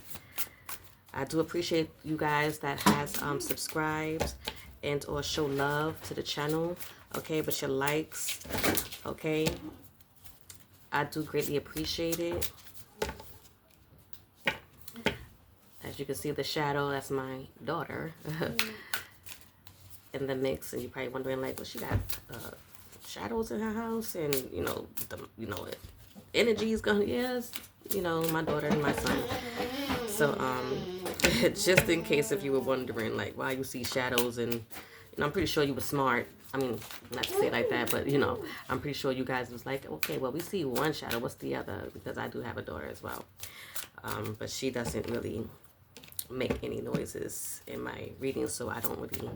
I do appreciate you guys that has subscribed and or show love to the channel, okay, but your likes, okay, I do greatly appreciate it. As you can see, the shadow, that's my daughter in the mix. And you're probably wondering, like, well, she got shadows in her house, and energy is gonna, yes, my daughter and my son. So just in case if you were wondering like why you see shadows, and I'm pretty sure you were smart. I mean, not to say it like that, but I'm pretty sure you guys was like, okay, well, we see one shadow, what's the other? Because I do have a daughter as well, but she doesn't really make any noises in my readings, so I don't really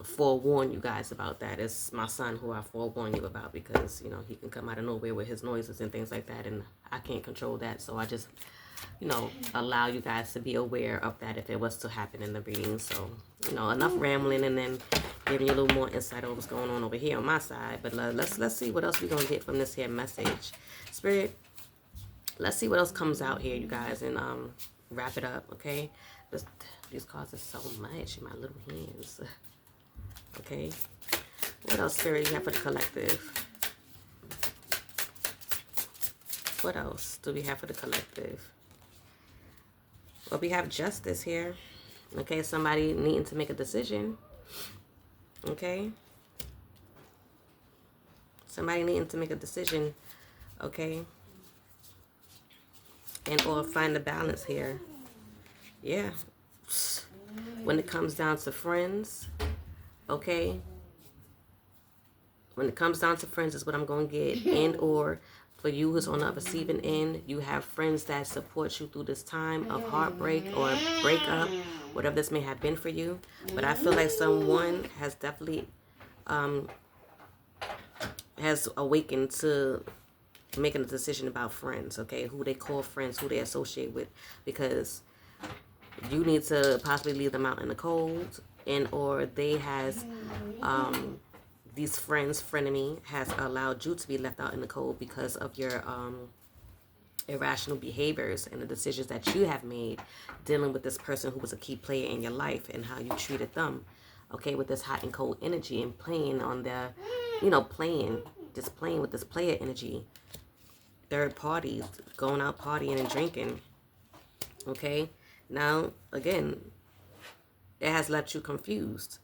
forewarn you guys about that. It's my son who I forewarn you about, because he can come out of nowhere with his noises and things like that, and I can't control that. So I just allow you guys to be aware of that if it was to happen in the reading. So enough rambling, and then giving you a little more insight on what's going on over here on my side. But let's see what else we're gonna get from this here message, Spirit. Let's see what else comes out here, you guys, and wrap it up. Okay, these cards are so much in my little hands. Okay, what else, Spirit, you have for the collective? What else do we have for the collective? Well, we have justice here. Okay, somebody needing to make a decision. Okay, somebody needing to make a decision. Okay, and or find the balance here. Yeah, when it comes down to friends, okay, when it comes down to friends is what I'm going to get. And or for you who's on the receiving end, you have friends that support you through this time of heartbreak or breakup, whatever this may have been for you. But I feel like someone has definitely has awakened to making a decision about friends, okay, who they call friends, who they associate with, because you need to possibly leave them out in the cold, and or they has these friends, Frenemy, has allowed you to be left out in the cold because of your irrational behaviors and the decisions that you have made dealing with this person who was a key player in your life, and how you treated them, okay, with this hot and cold energy, and playing on the, playing with this player energy. Third parties, going out partying and drinking, okay? Now, again, it has left you confused,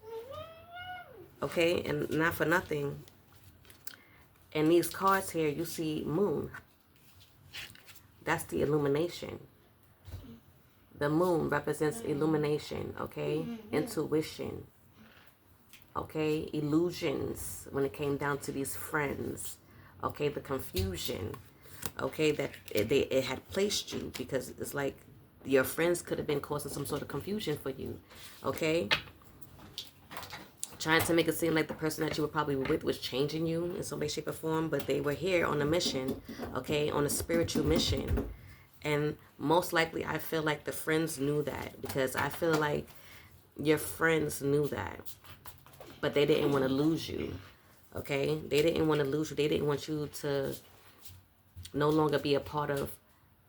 okay? And not for nothing, in these cards here, you see moon. That's the illumination. The moon represents illumination, okay? Intuition, okay? Illusions when it came down to these friends, okay? The confusion, okay, that it had placed you, because it's like your friends could have been causing some sort of confusion for you, okay? Trying to make it seem like the person that you were probably with was changing you in some way, shape, or form, but they were here on a mission, okay, on a spiritual mission. And most likely, I feel like the friends knew that, because I feel like your friends knew that, but they didn't want to lose you, okay? They didn't want to lose you. They didn't want you to no longer be a part of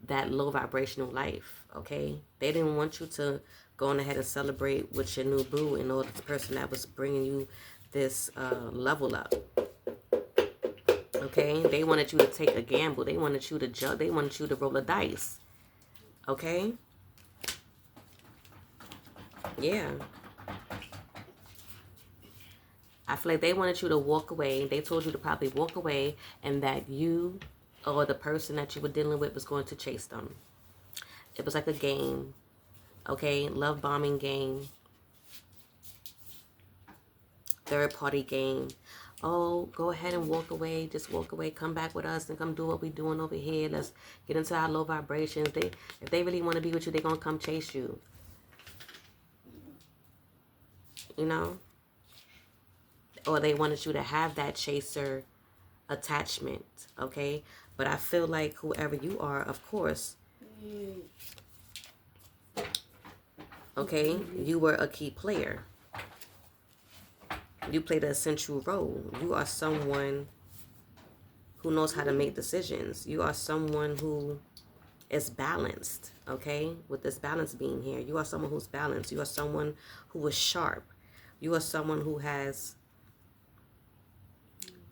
that low vibrational life, okay? They didn't want you to go on ahead and celebrate with your new boo, and or the person that was bringing you this level up, okay? They wanted you to take a gamble. They wanted you to jump. They wanted you to roll a dice, okay? Yeah. I feel like they wanted you to walk away. They told you to probably walk away, and that you or the person that you were dealing with was going to chase them. It was like a game, okay? Love bombing game. Third party game. Oh, go ahead and walk away. Just walk away. Come back with us and come do what we're doing over here. Let's get into our low vibrations. If they really want to be with you, they're going to come chase you. Or they wanted you to have that chaser attachment, okay? But I feel like whoever you are, of course, okay, you were a key player. You played an essential role. You are someone who knows how to make decisions. You are someone who is balanced, okay? With this balance being here, you are someone who's balanced. You are someone who is sharp. You are someone who has,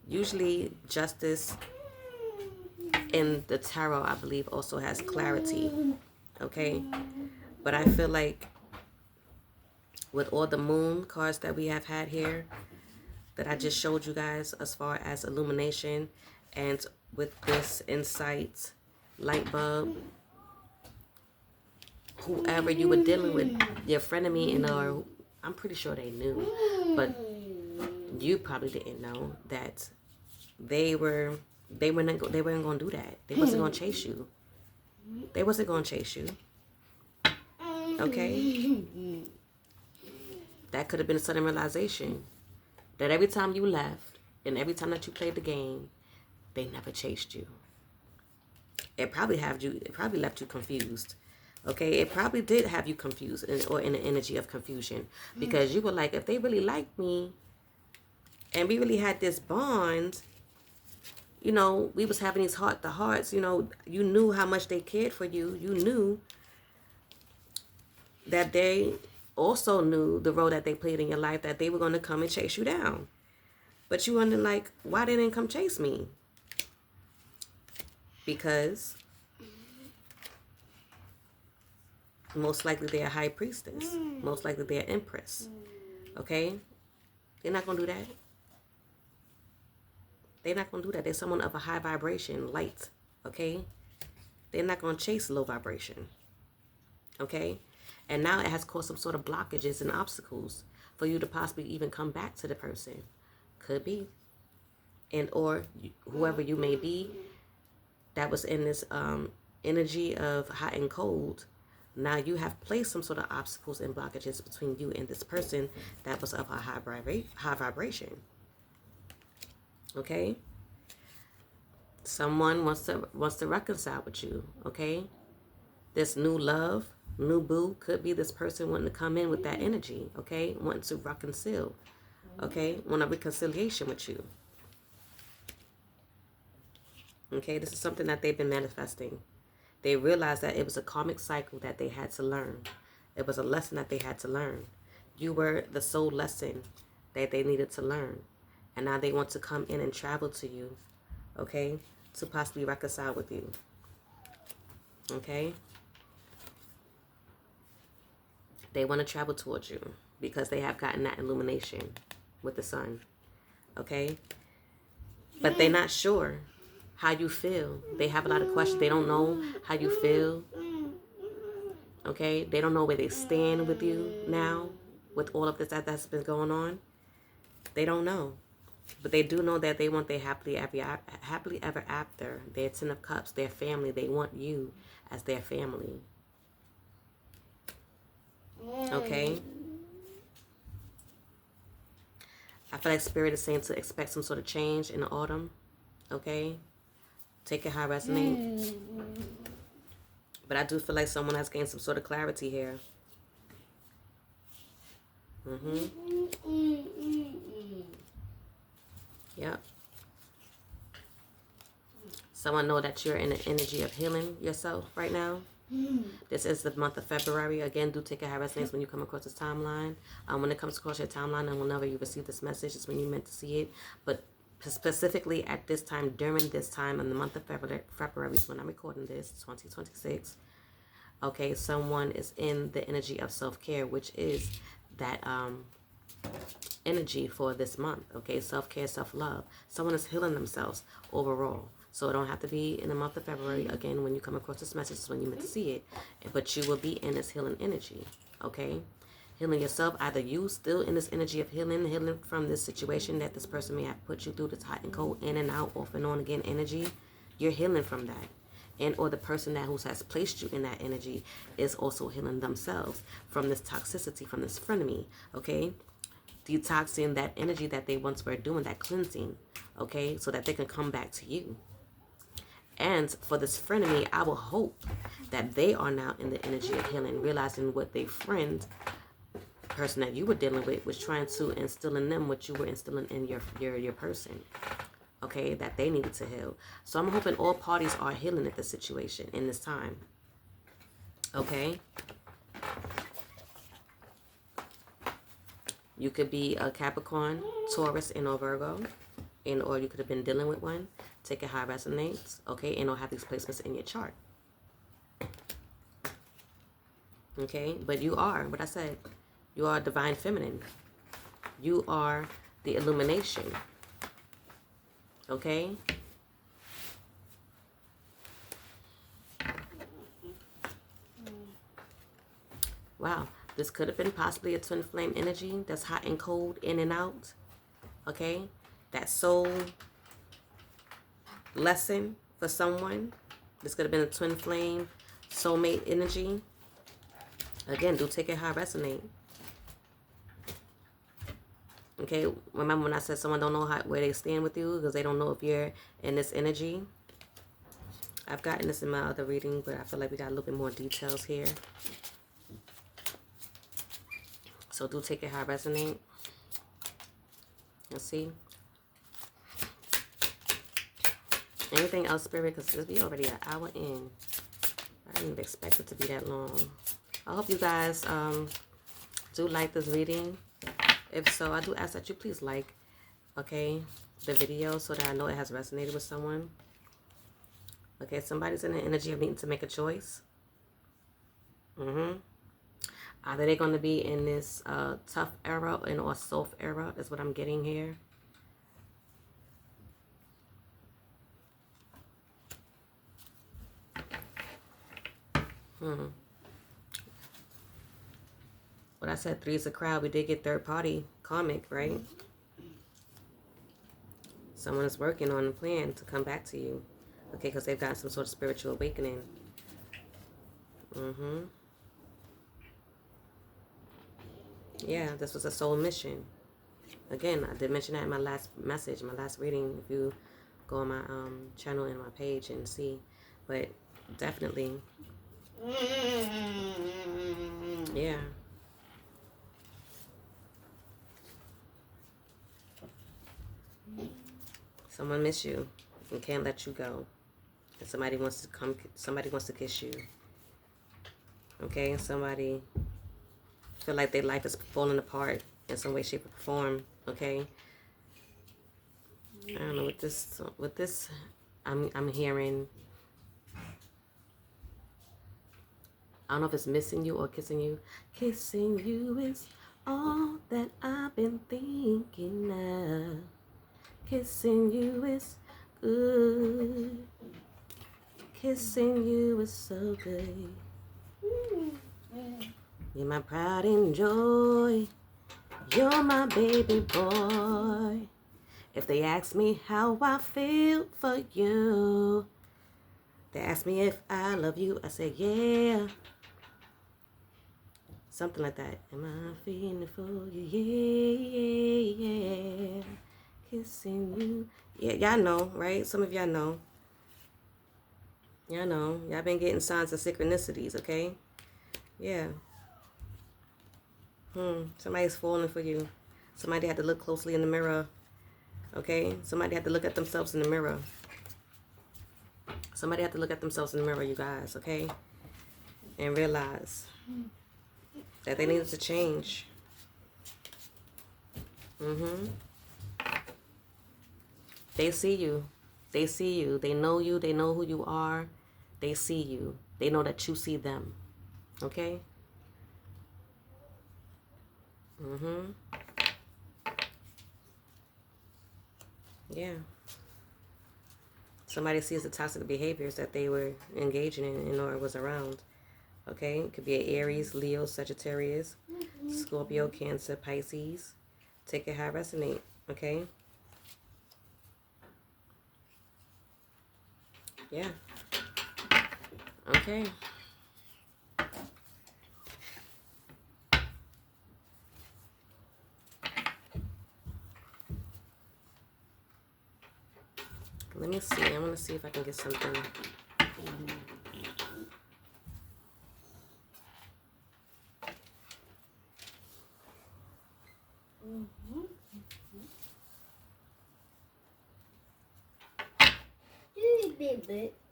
usually justice in the tarot, I believe, also has clarity, okay? But I feel like with all the moon cards that we have had here, that I just showed you guys as far as illumination and with this insight light bulb, whoever you were dealing with, your frenemy, and or I'm pretty sure they knew, but you probably didn't know that they weren't gonna do that. They wasn't gonna chase you. They wasn't gonna chase you. Okay? That could have been a sudden realization that every time you left and every time that you played the game, they never chased you. It probably left you confused. Okay, it probably did have you confused or in the energy of confusion, because you were like, if they really liked me and we really had this bond, you know, we was having these heart to hearts, you know, you knew how much they cared for you. You knew that they also knew the role that they played in your life, that they were going to come and chase you down. But you wonder, like, why they didn't come chase me? Because most likely they're a high priestess. Most likely they're an empress. Okay? They're not going to do that. They're not going to do that. They're someone of a high vibration, light. Okay? They're not going to chase low vibration. Okay? And now it has caused some sort of blockages and obstacles for you to possibly even come back to the person. Could be. And or whoever you may be that was in this energy of hot and cold. Now you have placed some sort of obstacles and blockages between you and this person that was of a high vibration. Okay? Someone wants to reconcile with you. Okay? This new love, new boo, could be this person wanting to come in with that energy. Okay? Wanting to reconcile. Okay? Want a reconciliation with you. Okay? This is something that they've been manifesting. They realized that it was a karmic cycle that they had to learn. It was a lesson that they had to learn. You were the sole lesson that they needed to learn. And now they want to come in and travel to you, okay, to possibly reconcile with you. Okay? They want to travel towards you because they have gotten that illumination with the sun. Okay? But they're not sure how you feel. They have a lot of questions. They don't know how you feel. Okay? They don't know where they stand with you now with all of this that's been going on. They don't know. But they do know that they want their happily ever after. Their 10 of cups, their family. They want you as their family. Okay? I feel like Spirit is saying to expect some sort of change in the autumn. Okay? Take it how it resonates. But I do feel like someone has gained some sort of clarity here. Yep. Someone know that you're in the energy of healing yourself right now. This is the month of February. Again, do take it how it resonates when you come across this timeline. When it comes across your timeline and whenever you receive this message, it's when you meant to see it. But specifically at this time, during this time in the month of February is when I'm recording this, 2026. Okay, someone is in the energy of self-care, which is that energy for this month. Okay, self-care, self-love. Someone is healing themselves overall. So it don't have to be in the month of February. Again, when you come across this message is when you meant to see it. But you will be in this healing energy. Okay? Healing yourself. Either you still in this energy of healing from this situation that this person may have put you through, this hot and cold, in and out, off and on again energy. You're healing from that. And or the person that who has placed you in that energy is also healing themselves from this toxicity, from this frenemy. Okay? Detoxing that energy that they once were doing, that cleansing. Okay? So that they can come back to you. And for this frenemy, I will hope that they are now in the energy of healing, realizing what their friend, person that you were dealing with, was trying to instill in them what you were instilling in your person. Okay, that they needed to heal. So I'm hoping all parties are healing at this situation in this time. Okay. You could be a Capricorn, Taurus, and or Virgo. And or you could have been dealing with one. Take it how it resonates. Okay, and or have these placements in your chart. Okay, but you are, what I said, you are divine feminine. You are the illumination. Okay? Wow. This could have been possibly a twin flame energy that's hot and cold, in and out. Okay? That soul lesson for someone. This could have been a twin flame, soulmate energy. Again, do take it how it resonates. Okay, remember when I said someone don't know where they stand with you because they don't know if you're in this energy? I've gotten this in my other reading, but I feel like we got a little bit more details here. So do take it how it resonates. Let's see. Anything else, Spirit? Because we already an hour in. I didn't even expect it to be that long. I hope you guys do like this reading. If so, I do ask that you please like, okay, the video so that I know it has resonated with someone. Okay, somebody's in the energy of needing to make a choice. Either they're going to be in this tough era or soft era is what I'm getting here. What I said, 3 is a crowd. We did get third party karmic, right? Someone is working on a plan to come back to you. Okay, because they've got some sort of spiritual awakening. Yeah, this was a soul mission. Again, I did mention that in my last message, my last reading. If you go on my channel and my page and see. But definitely. Yeah. Someone miss you and can't let you go. And somebody wants to kiss you. Okay, and somebody feel like their life is falling apart in some way, shape, or form. Okay. I don't know with this I'm hearing, I don't know if it's missing you or kissing you. Kissing you is all that I've been thinking of. Kissing you is good. Kissing you is so good. You're my pride and joy. You're my baby boy. If they ask me how I feel for you, they ask me if I love you, I say yeah. Something like that. Am I feeling for you? Yeah, yeah. Kissing you. Yeah, y'all know, right? Some of y'all know. Y'all know. Y'all been getting signs of synchronicities, okay? Yeah. Somebody's falling for you. Somebody had to look closely in the mirror. Okay? Somebody had to look at themselves in the mirror. Somebody had to look at themselves in the mirror, you guys, okay? And realize that they needed to change. They see you. They see you. They know you. They know who you are. They see you. They know that you see them. Okay? Yeah. Somebody sees the toxic behaviors that they were engaging in or was around. Okay? It could be an Aries, Leo, Sagittarius, Scorpio, Cancer, Pisces. Take it how it resonates. Okay? Yeah. Okay. Let me see. I want to see if I can get something.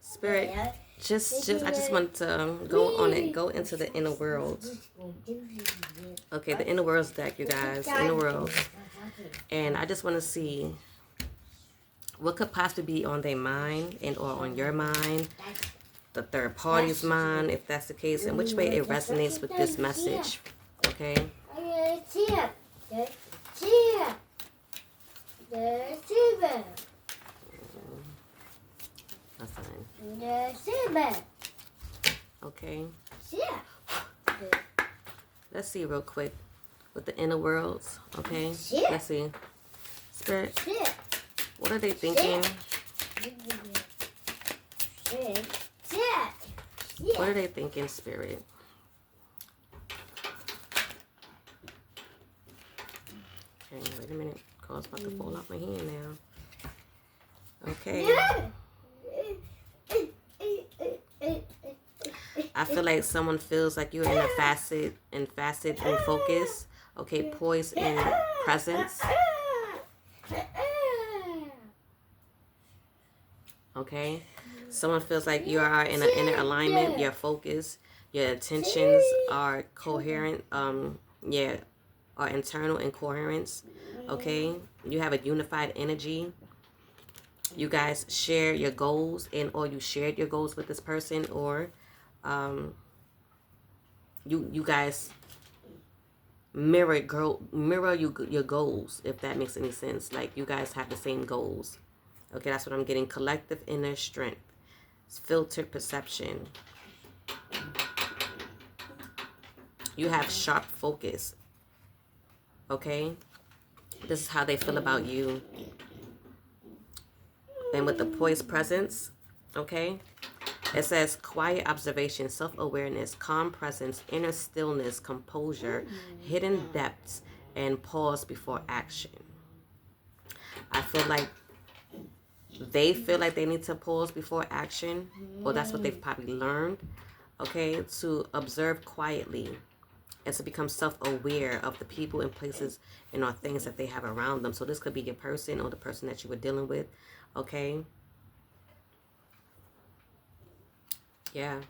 Spirit, I just want to go on it. Go into the inner world. Okay, the inner worlds deck, you guys. Inner world. And I just want to see what could possibly be on their mind and or on your mind, the third party's mind, if that's the case, and which way it resonates with this message. Okay? The silver. That's fine. The silver. Okay. Yeah. Let's see real quick with the inner worlds. Okay. Yeah. Let's see. Spirit. Yeah. What are they thinking? Yeah. What are they thinking, Spirit? Okay, wait a minute. Card's about to fall off my hand now. Okay. I feel like someone feels like you're in a facet and focus. Okay, poise and presence. Okay. Someone feels like you are in an inner alignment. Your focus, your intentions are coherent. Yeah, are internal and coherence. Okay. You have a unified energy. You guys share your goals, and or you shared your goals with this person, or you guys mirror your goals, if that makes any sense. Like you guys have the same goals. Okay, that's what I'm getting. Collective inner strength, filtered perception. You have sharp focus. Okay, this is how they feel about you. And with the poised presence, okay, it says quiet observation, self-awareness, calm presence, inner stillness, composure, hidden depths, and pause before action. I feel like they feel like they need to pause before action, or that's what they've probably learned, okay, to observe quietly and to become self-aware of the people and places and or things that they have around them. So this could be your person or the person that you were dealing with, okay? Yeah.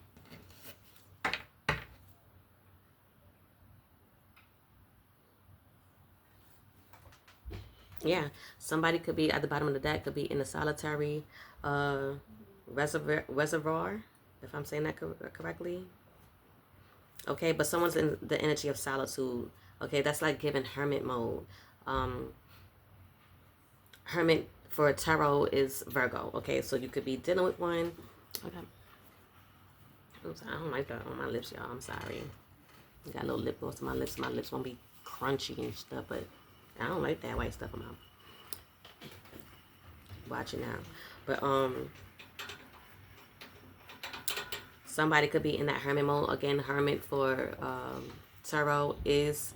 Yeah, somebody could be at the bottom of the deck, could be in a solitary reservoir, if I'm saying that correctly. Okay, but someone's in the energy of solitude. Okay, that's like giving hermit mode. Hermit for tarot is Virgo. Okay, so you could be dealing with one. Okay. Oops, I don't like that on my lips, y'all. I'm sorry. Got a little lip gloss on my lips. My lips won't be crunchy and stuff, but I don't like that white stuff on my mouth. Watch it now. But somebody could be in that hermit mode. Again, hermit for tarot is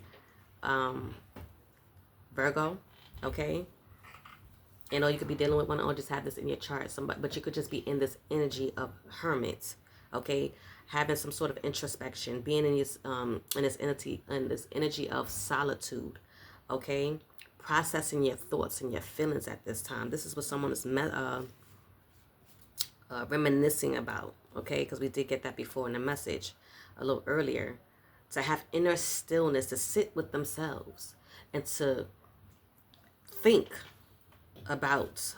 Virgo. Okay. You know, you could be dealing with one or just have this in your chart. Somebody, but you could just be in this energy of hermit. Okay, having some sort of introspection, being in this energy of solitude. Okay, processing your thoughts and your feelings at this time. This is what someone is reminiscing about. Okay, because we did get that before in the message a little earlier. To have inner stillness, to sit with themselves and to think about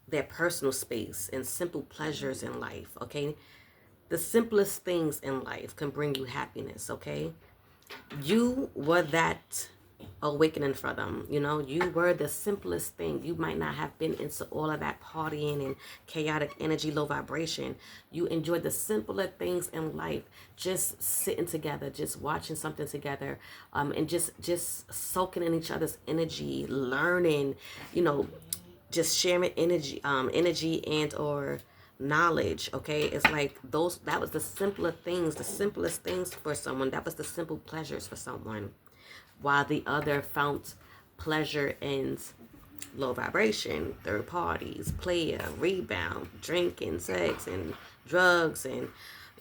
their personal space and simple pleasures in life. Okay, the simplest things in life can bring you happiness. Okay, you were that awakening for them. You know, you were the simplest thing. You might not have been into all of that partying and chaotic energy, low vibration. You enjoyed the simpler things in life, just sitting together, just watching something together, and just soaking in each other's energy, learning, you know, just sharing energy and or knowledge. Okay, it's like that was the simpler things, the simplest things for someone. That was the simple pleasures for someone, while the other found pleasure in low vibration, third parties, player, rebound, drinking, sex, and drugs, and,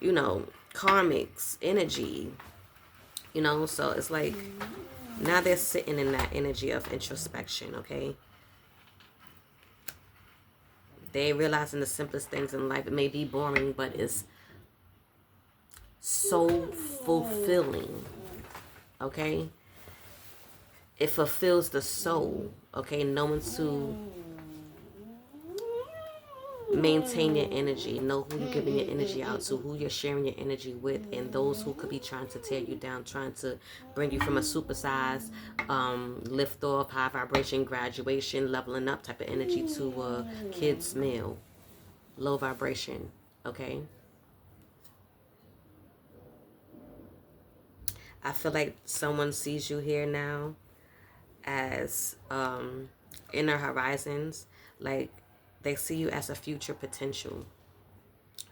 you know, karmics, energy, you know. So it's like now they're sitting in that energy of introspection. Okay, they realizing the simplest things in life. It may be boring, but it's so fulfilling. Okay, it fulfills the soul. Okay, knowing to maintain your energy. Know who you're giving your energy out to, who you're sharing your energy with, and those who could be trying to tear you down, trying to bring you from a supersized, lift off, high vibration, graduation, leveling up type of energy to a kid's meal, low vibration. Okay. I feel like someone sees you here now as inner horizons, like they see you as a future potential.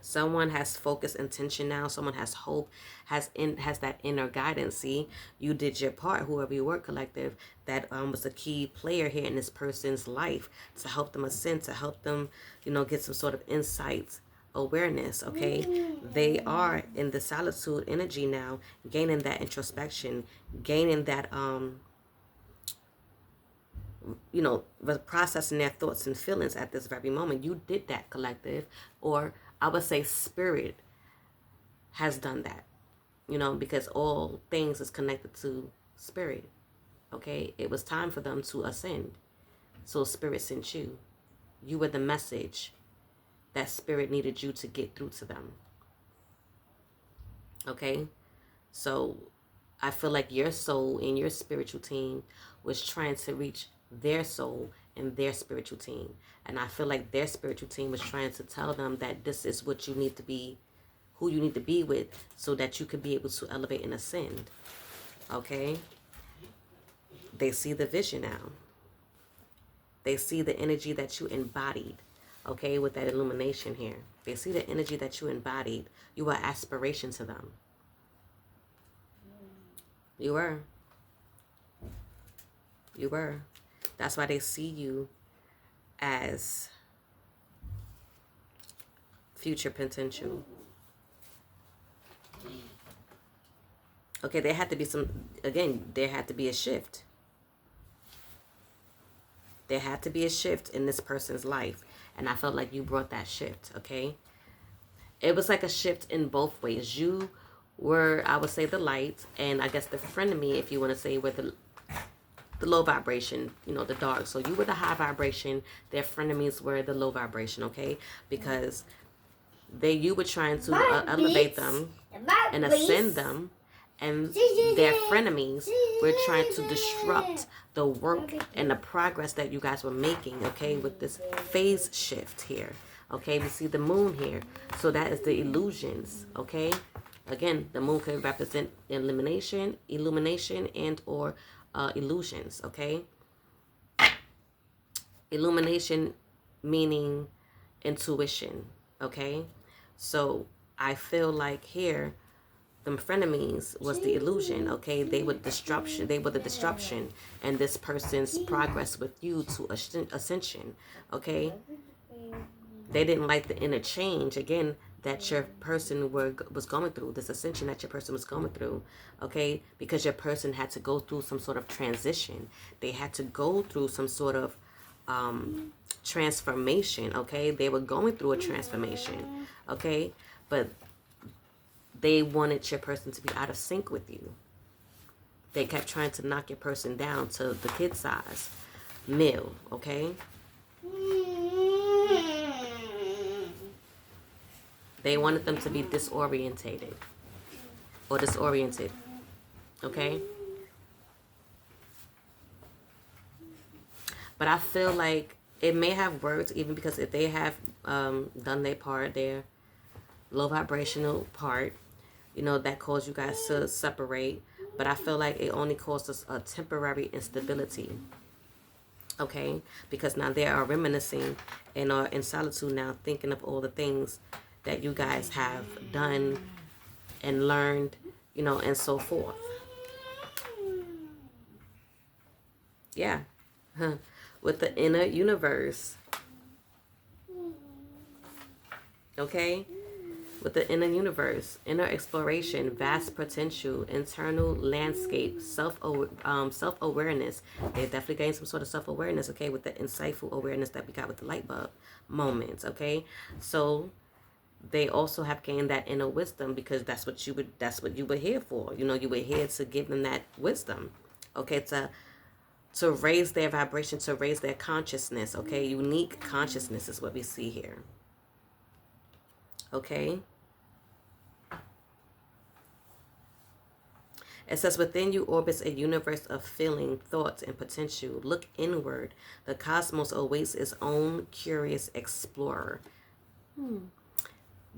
Someone has focused intention now. Someone has hope, has that inner guidance. See, you did your part, whoever you were, collective. That was a key player here in this person's life to help them ascend, to help them, get some sort of insights, awareness. Okay, they are in the solitude energy now, gaining that introspection, gaining that processing their thoughts and feelings at this very moment. You did that, collective, or I would say spirit has done that, because all things is connected to spirit. Okay, it was time for them to ascend, so spirit sent you. You were the message that spirit needed you to get through to them. Okay, so I feel like your soul and your spiritual team was trying to reach their soul and their spiritual team. And I feel like their spiritual team was trying to tell them that this is what you need to be, who you need to be with, so that you could be able to elevate and ascend. Okay? They see the vision now. They see the energy that you embodied, okay, with that illumination here. They see the energy that you embodied. You were aspiration to them. You were. You were. That's why they see you as future potential. Okay, there had to be there had to be a shift. There had to be a shift in this person's life. And I felt like you brought that shift, okay? It was like a shift in both ways. You were, I would say, the light, and I guess the frenemy, if you want to say, were the low vibration, the dark. So you were the high vibration. Their frenemies were the low vibration, okay? Because you were trying to elevate them and ascend them, and their frenemies were trying to disrupt the work and the progress that you guys were making, okay, with this phase shift here. Okay, we see the moon here. So that is the illusions, okay? Again, the moon could represent illumination, and or illusions, okay? Illumination meaning intuition, okay? So I feel like here, the frenemies was the illusion, okay? They were the disruption and this person's progress with you to ascension, okay? They didn't like the interchange, again, that your person was going through, this ascension that your person was going through, okay? Because your person had to go through some sort of transition. They had to go through some sort of transformation, okay? They were going through a transformation, okay? But they wanted your person to be out of sync with you. They kept trying to knock your person down to the kid size meal, okay? They wanted them to be disoriented, okay? But I feel like it may have worked, even because if they have done their part, their low vibrational part, that caused you guys to separate. But I feel like it only caused us a temporary instability, okay? Because now they are reminiscing and are in solitude now, thinking of all the things that you guys have done and learned, and so forth. Yeah. With the inner universe. Okay? With the inner universe, inner exploration, vast potential, internal landscape, self-awareness. They definitely gained some sort of self-awareness, okay, with the insightful awareness that we got with the light bulb moments, okay? So they also have gained that inner wisdom, because that's what you were here for. You were here to give them that wisdom, okay, to raise their vibration, to raise their consciousness, okay? Unique consciousness is what we see here. Okay? It says, within you orbits a universe of feeling, thoughts, and potential. Look inward. The cosmos awaits its own curious explorer.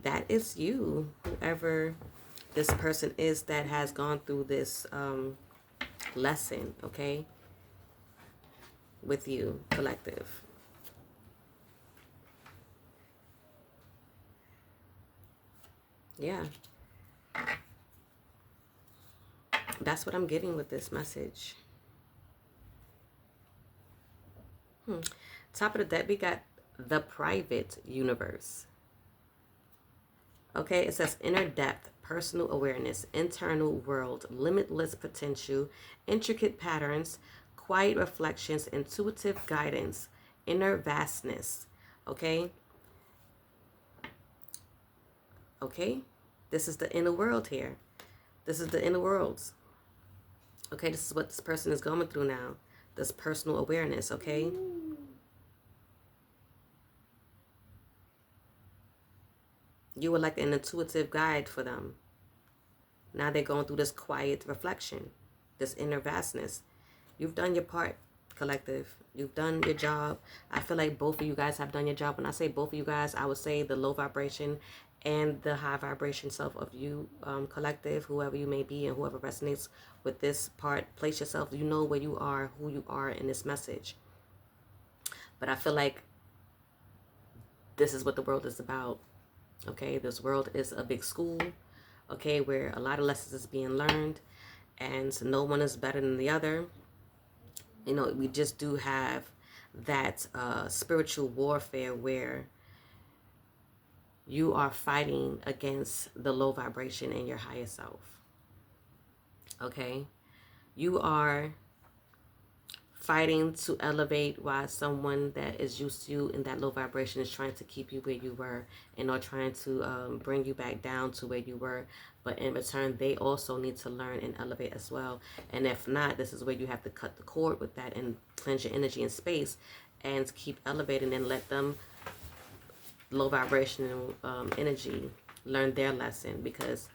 That is you, whoever this person is that has gone through this lesson, okay? With you, collective. Yeah. That's what I'm getting with this message. Top of the deck, we got the private universe. Okay, it says inner depth, personal awareness, internal world, limitless potential, intricate patterns, quiet reflections, intuitive guidance, inner vastness. Okay? Okay? This is the inner world here. This is the inner worlds. Okay, this is what this person is going through now. This personal awareness, okay? You were like an intuitive guide for them. Now they're going through this quiet reflection, this inner vastness. You've done your part, collective. You've done your job. I feel like both of you guys have done your job. When I say both of you guys, I would say the low vibration and the high vibration self of you, collective, whoever you may be and whoever resonates with this part. Place yourself. You know where you are, who you are in this message. But I feel like this is what the world is about. Okay, this world is a big school, okay, where a lot of lessons is being learned and no one is better than the other. You know, we just do have that spiritual warfare where you are fighting against the low vibration in your higher self. Okay, you are fighting to elevate while someone that is used to you in that low vibration is trying to keep you where you were and are trying to bring you back down to where you were. But in return, they also need to learn and elevate as well. And if not, this is where you have to cut the cord with that and cleanse your energy and space and keep elevating and let them low vibrational energy learn their lesson, because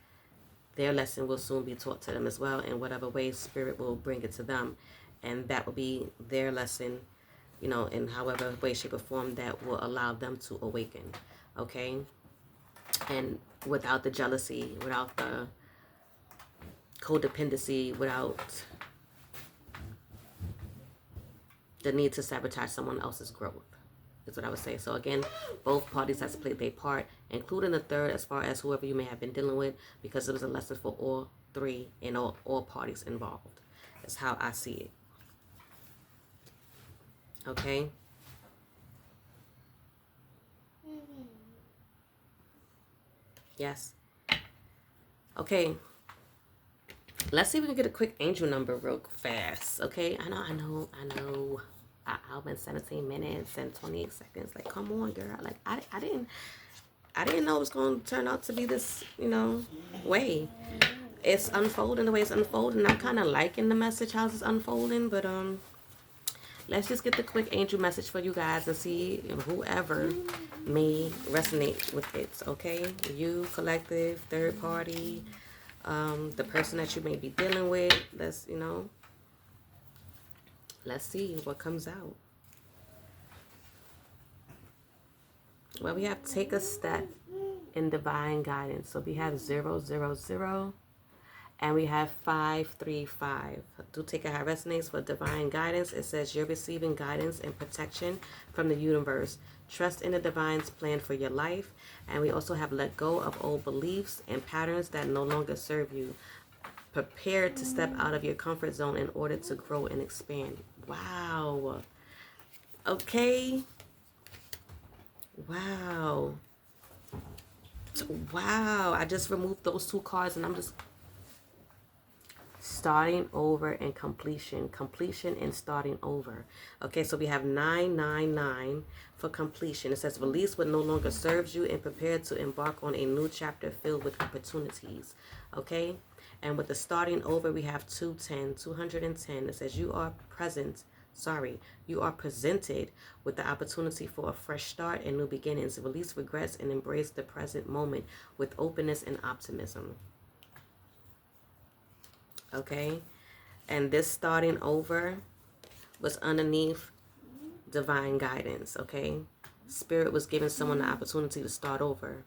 their lesson will soon be taught to them as well in whatever way spirit will bring it to them. And that will be their lesson, you know, in however way, shape, or form that will allow them to awaken, okay? And without the jealousy, without the codependency, without the need to sabotage someone else's growth, is what I would say. So again, both parties have to play their part, including the third as far as whoever you may have been dealing with, because it was a lesson for all three and all parties involved. That's how I see it. Okay. Yes. Okay. Let's see if we can get a quick angel number real fast. Okay. I know. I've been 17 minutes and 28 seconds. Like, come on, girl. Like, I didn't know it was going to turn out to be this, you know, way. It's unfolding the way it's unfolding. I'm kind of liking the message how it's unfolding, but let's just get the quick angel message for you guys and see whoever may resonate with it, okay? You, collective, third party, the person that you may be dealing with. Let's see what comes out. Well, we have take a step in divine guidance. So we have 000. And we have 535. Do take it how it resonates for divine guidance. It says you're receiving guidance and protection from the universe. Trust in the divine's plan for your life. And we also have let go of old beliefs and patterns that no longer serve you. Prepare to step out of your comfort zone in order to grow and expand. Wow. Okay. Wow. Wow. I just removed those two cards and I'm just starting over and completion and starting over. Okay, so we have 999 for completion. It says release what no longer serves you and prepare to embark on a new chapter filled with opportunities. Okay, and with the starting over we have 210. It says you are present You are presented with the opportunity for a fresh start and new beginnings. Release regrets and embrace the present moment with openness and optimism. Okay? And this starting over was underneath divine guidance, okay? Spirit was giving someone the opportunity to start over,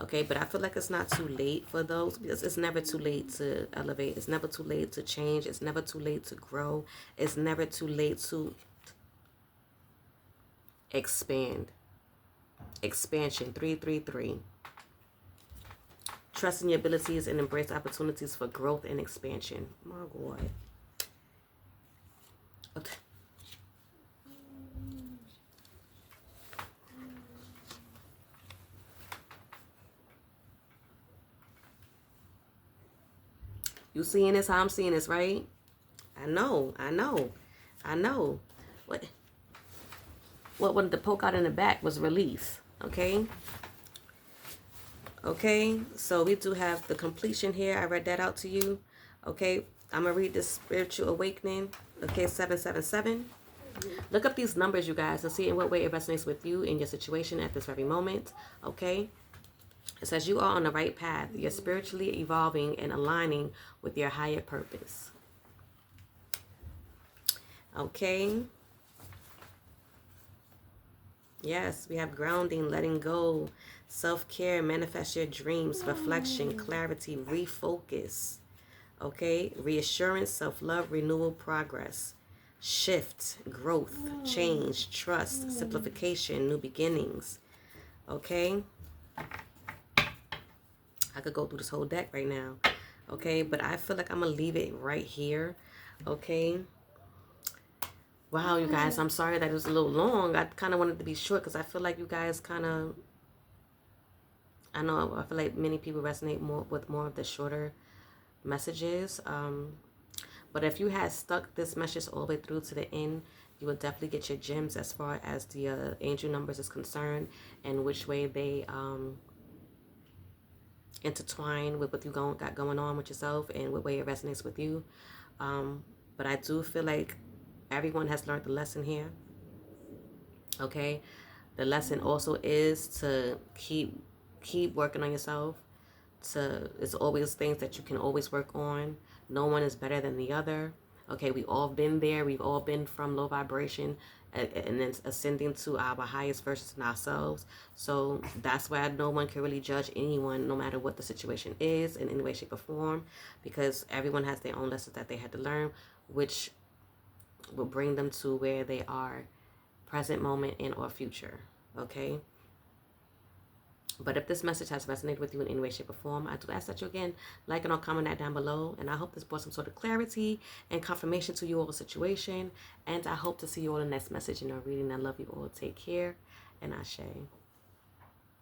okay? But I feel like it's not too late for those, because it's never too late to elevate. It's never too late to change. It's never too late to grow. It's never too late to expand. Expansion, 333. Trust in your abilities and embrace opportunities for growth and expansion. My God. Okay. You seeing this how I'm seeing this, right? I know. What wanted to poke out in the back was release, okay? Okay, so we do have the completion here. I read that out to you, okay? I'm going to read this spiritual awakening, okay, 777. Look up these numbers, you guys, and see in what way it resonates with you in your situation at this very moment, okay? It says you are on the right path. You're spiritually evolving and aligning with your higher purpose. Okay. Yes, we have grounding, letting go, self-care, manifest your dreams, reflection, clarity, refocus. Okay. Reassurance, self-love, renewal, progress, shift, growth, change, trust, simplification, new beginnings. Okay. I could go through this whole deck right now, okay? But I feel like I'm going to leave it right here, okay? Wow, you guys, I'm sorry that it was a little long. I kind of wanted to be short because I feel like you guys kind of, I feel like many people resonate more with more of the shorter messages. But if you had stuck this message all the way through to the end, you will definitely get your gems as far as the angel numbers is concerned and which way they intertwine with what you got going on with yourself and what way it resonates with you. But I do feel like everyone has learned the lesson here. Okay, the lesson also is to keep working on yourself. It's always things that you can always work on. No one is better than the other. Okay, we all been there. We've all been from low vibration and then ascending to our highest versions in ourselves. So that's why no one can really judge anyone, no matter what the situation is, in any way, shape, or form, because everyone has their own lessons that they had to learn, which will bring them to where they are, present moment and or future. Okay. But if this message has resonated with you in any way, shape, or form, I do ask that you, again, like and or comment that down below. And I hope this brought some sort of clarity and confirmation to you all the situation. And I hope to see you all in the next message in our reading. I love you all. Take care. And Ashe.